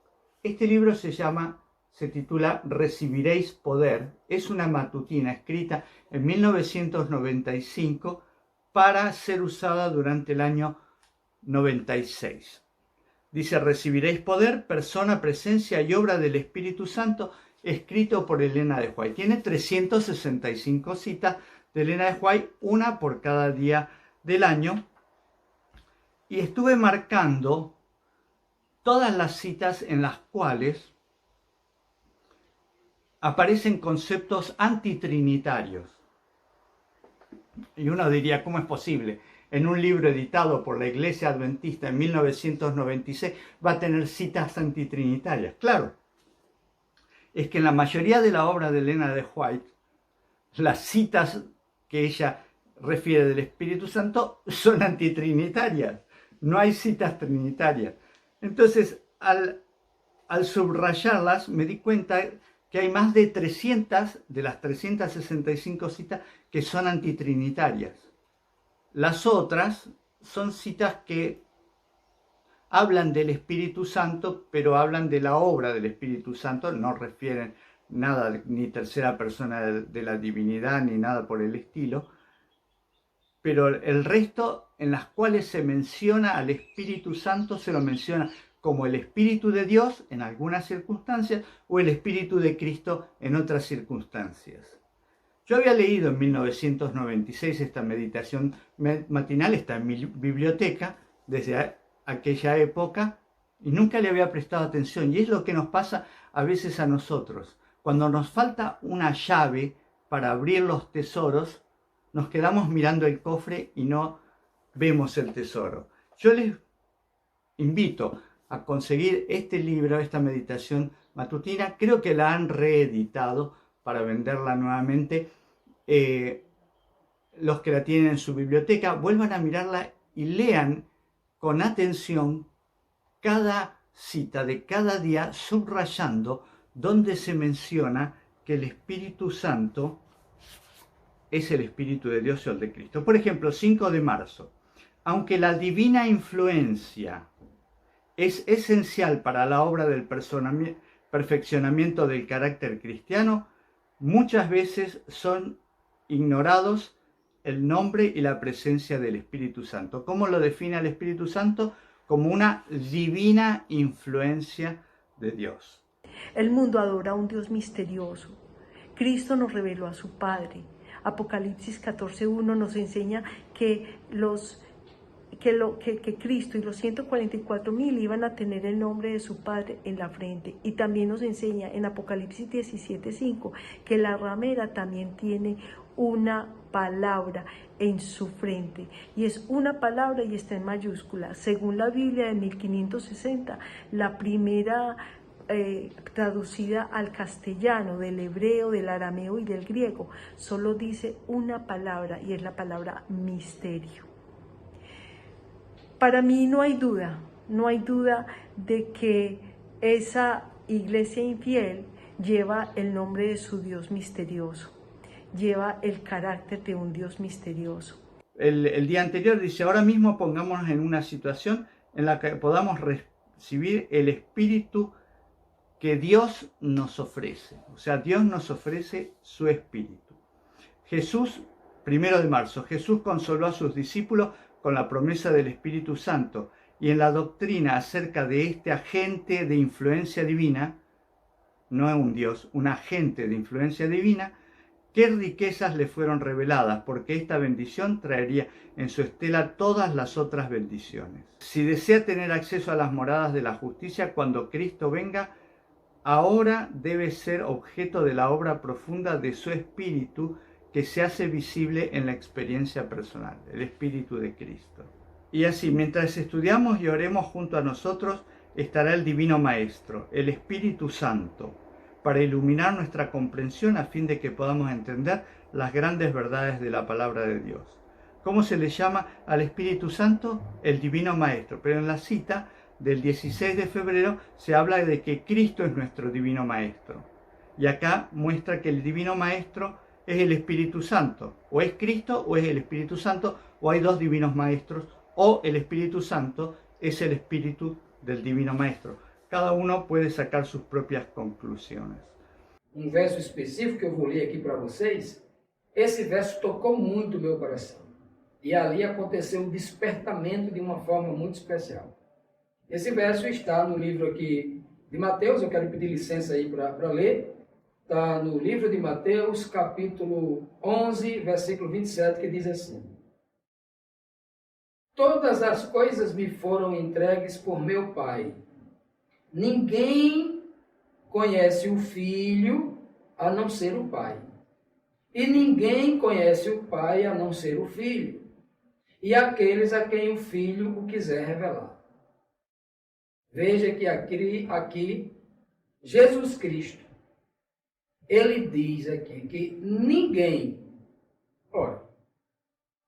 Este libro se titula Recibiréis Poder. Es una matutina escrita en 1995 para ser usada durante el año 96. Dice: Recibiréis poder, persona, presencia y obra del Espíritu Santo, escrito por Elena de White. Tiene 365 citas de Elena de White, una por cada día del año. Y estuve marcando todas las citas en las cuales aparecen conceptos antitrinitarios. Y uno diría, ¿cómo es posible? En un libro editado por la Iglesia Adventista en 1996 va a tener citas antitrinitarias. Claro, es que en la mayoría de la obra de Elena de White, las citas que ella refiere del Espíritu Santo son antitrinitarias. No hay citas trinitarias. Entonces, al subrayarlas, me di cuenta que hay más de 300 de las 365 citas que son antitrinitarias. Las otras son citas que hablan del Espíritu Santo, pero hablan de la obra del Espíritu Santo, no refieren nada, ni tercera persona de la divinidad, ni nada por el estilo. Pero el resto, en las cuales se menciona al Espíritu Santo, se lo menciona como el Espíritu de Dios en algunas circunstancias o el Espíritu de Cristo en otras circunstancias. Yo había leído en 1996 esta meditación matinal, está en mi biblioteca desde aquella época y nunca le había prestado atención. Y es lo que nos pasa a veces a nosotros. Cuando nos falta una llave para abrir los tesoros, nos quedamos mirando el cofre y no vemos el tesoro. Yo les invito a conseguir este libro, esta meditación matutina. Creo que la han reeditado para venderla nuevamente. Los que la tienen en su biblioteca, vuelvan a mirarla y lean con atención cada cita de cada día, subrayando donde se menciona que el Espíritu Santo es el Espíritu de Dios o el de Cristo. Por ejemplo, 5 de marzo. Aunque la divina influencia es esencial para la obra del perfeccionamiento del carácter cristiano, muchas veces son ignorados el nombre y la presencia del Espíritu Santo. ¿Cómo lo define el Espíritu Santo? Como una divina influencia de Dios. El mundo adora a un Dios misterioso. Cristo nos reveló a su Padre. Apocalipsis 14:1 nos enseña que Cristo y los 144,000 iban a tener el nombre de su Padre en la frente. Y también nos enseña en Apocalipsis 17:5 que la ramera también tiene una palabra en su frente. Y es una palabra y está en mayúscula. Según la Biblia de 1560, la primera traducida al castellano, del hebreo, del arameo y del griego, solo dice una palabra y es la palabra misterio. Para mí no hay duda de que esa iglesia infiel lleva el nombre de su Dios misterioso, lleva el carácter de un Dios misterioso. El día anterior dice: ahora mismo pongámonos en una situación en la que podamos recibir el Espíritu que Dios nos ofrece. O sea, Dios nos ofrece su Espíritu. Jesús, 1 de marzo, Jesús consoló a sus discípulos con la promesa del Espíritu Santo, y en la doctrina acerca de este agente de influencia divina, no es un Dios, un agente de influencia divina, qué riquezas le fueron reveladas, porque esta bendición traería en su estela todas las otras bendiciones. Si desea tener acceso a las moradas de la justicia cuando Cristo venga, ahora debe ser objeto de la obra profunda de su Espíritu, que se hace visible en la experiencia personal, el Espíritu de Cristo. Y así, mientras estudiamos y oremos junto a nosotros, estará el Divino Maestro, el Espíritu Santo, para iluminar nuestra comprensión a fin de que podamos entender las grandes verdades de la palabra de Dios. ¿Cómo se le llama al Espíritu Santo? El Divino Maestro. Pero en la cita del 16 de febrero se habla de que Cristo es nuestro Divino Maestro. Y acá muestra que el Divino Maestro es el Espíritu Santo. O es Cristo o es el Espíritu Santo, o hay dos Divinos Maestros, o el Espíritu Santo es el Espíritu del Divino Maestro. Cada uno puede sacar sus propias conclusiones. Verso específico que eu vou ler aqui para vocês, esse verso tocou muito o meu coração. E ali aconteceu um despertamento de uma forma muito especial. Esse verso está no livro aqui de Mateus, eu quero pedir licença aí para ler. Está no livro de Mateus, capítulo 11, versículo 27, que diz assim: Todas as coisas me foram entregues por meu Pai. Ninguém conhece o Filho a não ser o Pai. E ninguém conhece o Pai a não ser o Filho, e aqueles a quem o Filho o quiser revelar. Veja que aqui Jesus Cristo, ele diz aqui que ninguém... Ora,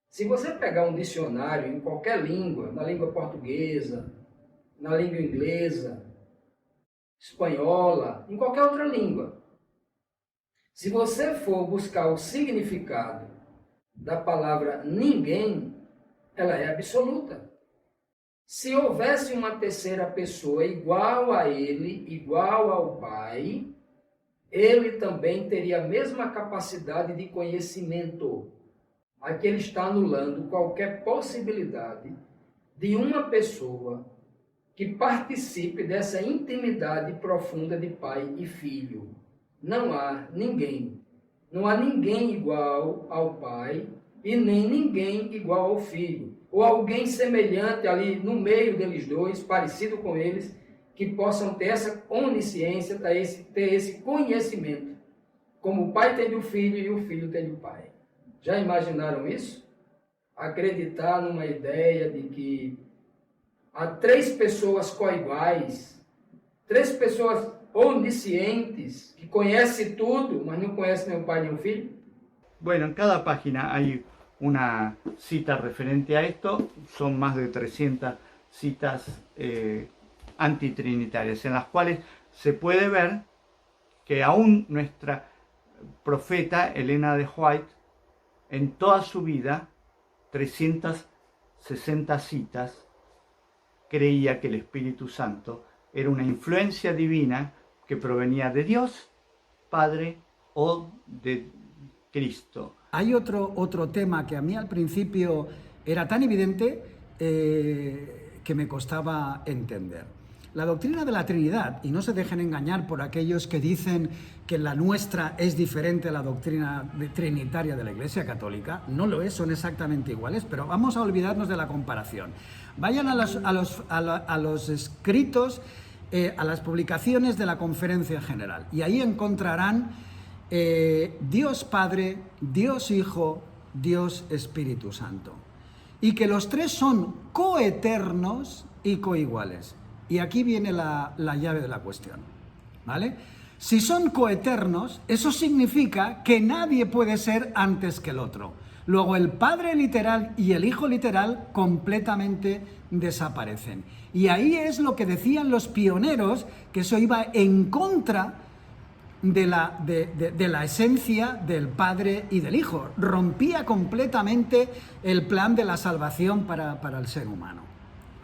se você pegar um dicionário em qualquer língua, na língua portuguesa, na língua inglesa, espanhola, em qualquer outra língua, se você for buscar o significado da palavra ninguém, ela é absoluta. Se houvesse uma terceira pessoa igual a ele, igual ao Pai, ele também teria a mesma capacidade de conhecimento. Aqui ele está anulando qualquer possibilidade de uma pessoa que participe dessa intimidade profunda de pai e filho. Não há ninguém. Não há ninguém igual ao pai e nem ninguém igual ao filho. Ou alguém semelhante ali no meio deles dois, parecido com eles, que possam ter essa onisciência, ter esse conhecimento. Como o pai tem do filho e o filho tem do pai. Já imaginaram isso? Acreditar numa ideia de que há três pessoas coiguais, três pessoas oniscientes, que conhecem tudo, mas não conhecem nem o pai nem o filho? Bueno, en cada página hay una cita referente a esto, son más de 300 citas antitrinitarias, en las cuales se puede ver que aún nuestra profeta Elena de White, en toda su vida, 360 citas, creía que el Espíritu Santo era una influencia divina que provenía de Dios, Padre o de Cristo. Hay otro tema que a mí al principio era tan evidente que me costaba entender. La doctrina de la Trinidad, y no se dejen engañar por aquellos que dicen que la nuestra es diferente a la doctrina trinitaria de la Iglesia Católica, no lo es, son exactamente iguales, pero vamos a olvidarnos de la comparación. Vayan a los escritos, a las publicaciones de la Conferencia General, y ahí encontrarán Dios Padre, Dios Hijo, Dios Espíritu Santo. Y que los tres son coeternos y coiguales. Y aquí viene la llave de la cuestión, ¿vale? Si son coeternos, eso significa que nadie puede ser antes que el otro. Luego el Padre literal y el Hijo literal completamente desaparecen. Y ahí es lo que decían los pioneros, que eso iba en contra de la esencia del Padre y del Hijo. Rompía completamente el plan de la salvación para el ser humano,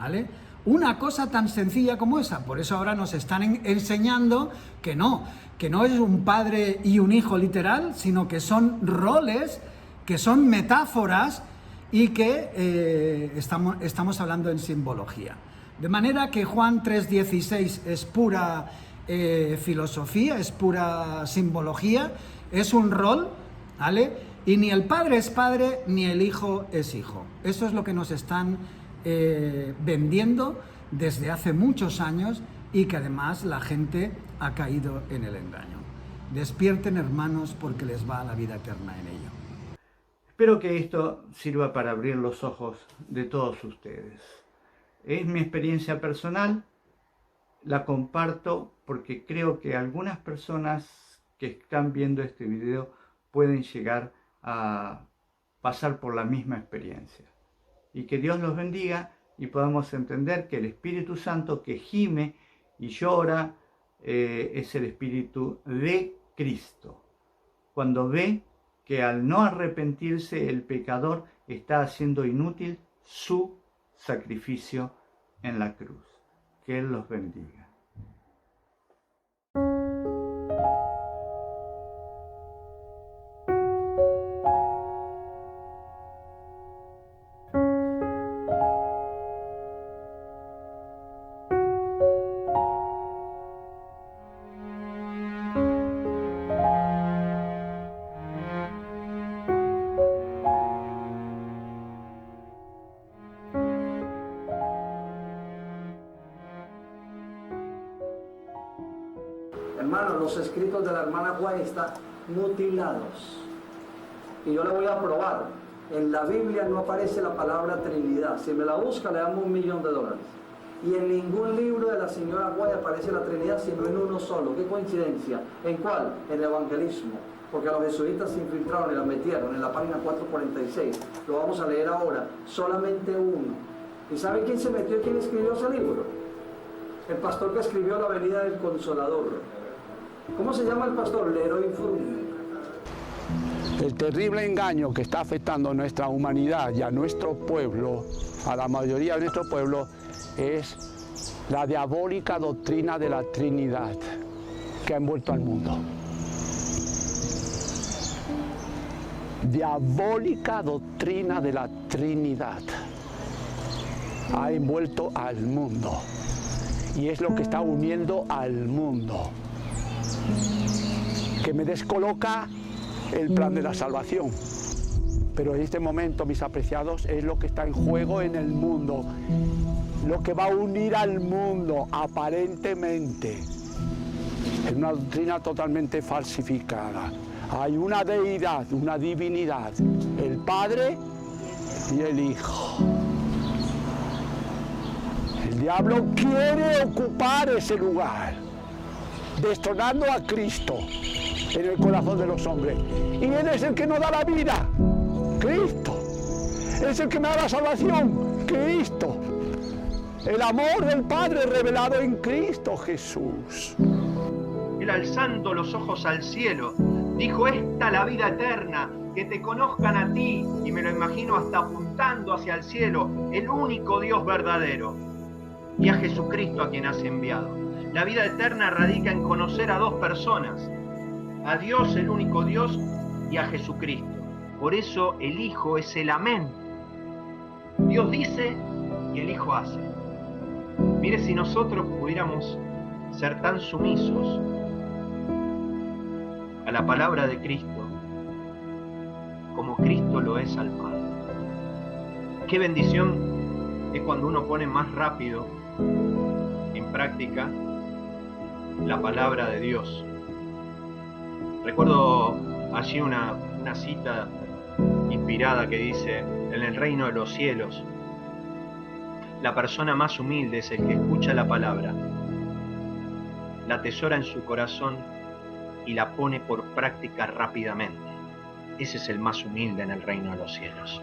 ¿vale? Una cosa tan sencilla como esa. Por eso ahora nos están enseñando que no es un padre y un hijo literal, sino que son roles, que son metáforas y que estamos hablando en simbología. De manera que Juan 3:16 es pura filosofía, es pura simbología, es un rol ¿vale? Y ni el Padre es Padre, ni el Hijo es Hijo. Eso es lo que nos están vendiendo desde hace muchos años y que además la gente ha caído en el engaño. Despierten, hermanos, porque les va la vida eterna en ello. Espero que esto sirva para abrir los ojos de todos ustedes. Es mi experiencia personal, la comparto porque creo que algunas personas que están viendo este video pueden llegar a pasar por la misma experiencia. Y que Dios los bendiga y podamos entender que el Espíritu Santo que gime y llora es el Espíritu de Cristo. Cuando ve que al no arrepentirse el pecador está haciendo inútil su sacrificio en la cruz. Que Él los bendiga. Hermano, los escritos de la hermana Juan están mutilados. Y yo le voy a probar. En la Biblia no aparece la palabra Trinidad. Si me la busca, le damos $1.000.000. Y en ningún libro de la señora White aparece la Trinidad, sino en uno solo. ¿Qué coincidencia? ¿En cuál? En el evangelismo. Porque los jesuitas se infiltraron y la metieron en la página 446. Lo vamos a leer ahora. Solamente uno. ¿Y saben quién se metió y quién escribió ese libro? El pastor que escribió La venida del Consolador. ¿Cómo se llama el pastor? Leroy Frum. El terrible engaño que está afectando a nuestra humanidad y a nuestro pueblo, a la mayoría de nuestro pueblo, es la diabólica doctrina de la Trinidad que ha envuelto al mundo. Diabólica doctrina de la Trinidad ha envuelto al mundo y es lo que está uniendo al mundo, que me descoloca el plan de la salvación. Pero en este momento, mis apreciados, es lo que está en juego en el mundo, lo que va a unir al mundo aparentemente. Es una doctrina totalmente falsificada. Hay una deidad, una divinidad, el Padre y el Hijo. El diablo quiere ocupar ese lugar, destronando a Cristo en el corazón de los hombres. Y Él es el que nos da la vida, Cristo. Es el que me da la salvación, Cristo. El amor del Padre revelado en Cristo Jesús. Él, alzando los ojos al cielo, dijo: esta la vida eterna, que te conozcan a ti, y me lo imagino hasta apuntando hacia el cielo, el único Dios verdadero, y a Jesucristo a quien has enviado. La vida eterna radica en conocer a dos personas, a Dios, el único Dios, y a Jesucristo. Por eso el Hijo es el amén. Dios dice y el Hijo hace. Mire, si nosotros pudiéramos ser tan sumisos a la palabra de Cristo como Cristo lo es al Padre. Qué bendición es cuando uno pone más rápido en práctica la palabra de Dios. Recuerdo allí una cita inspirada que dice: en el reino de los cielos, la persona más humilde es el que escucha la palabra, la atesora en su corazón y la pone por práctica rápidamente. Ese es el más humilde en el reino de los cielos.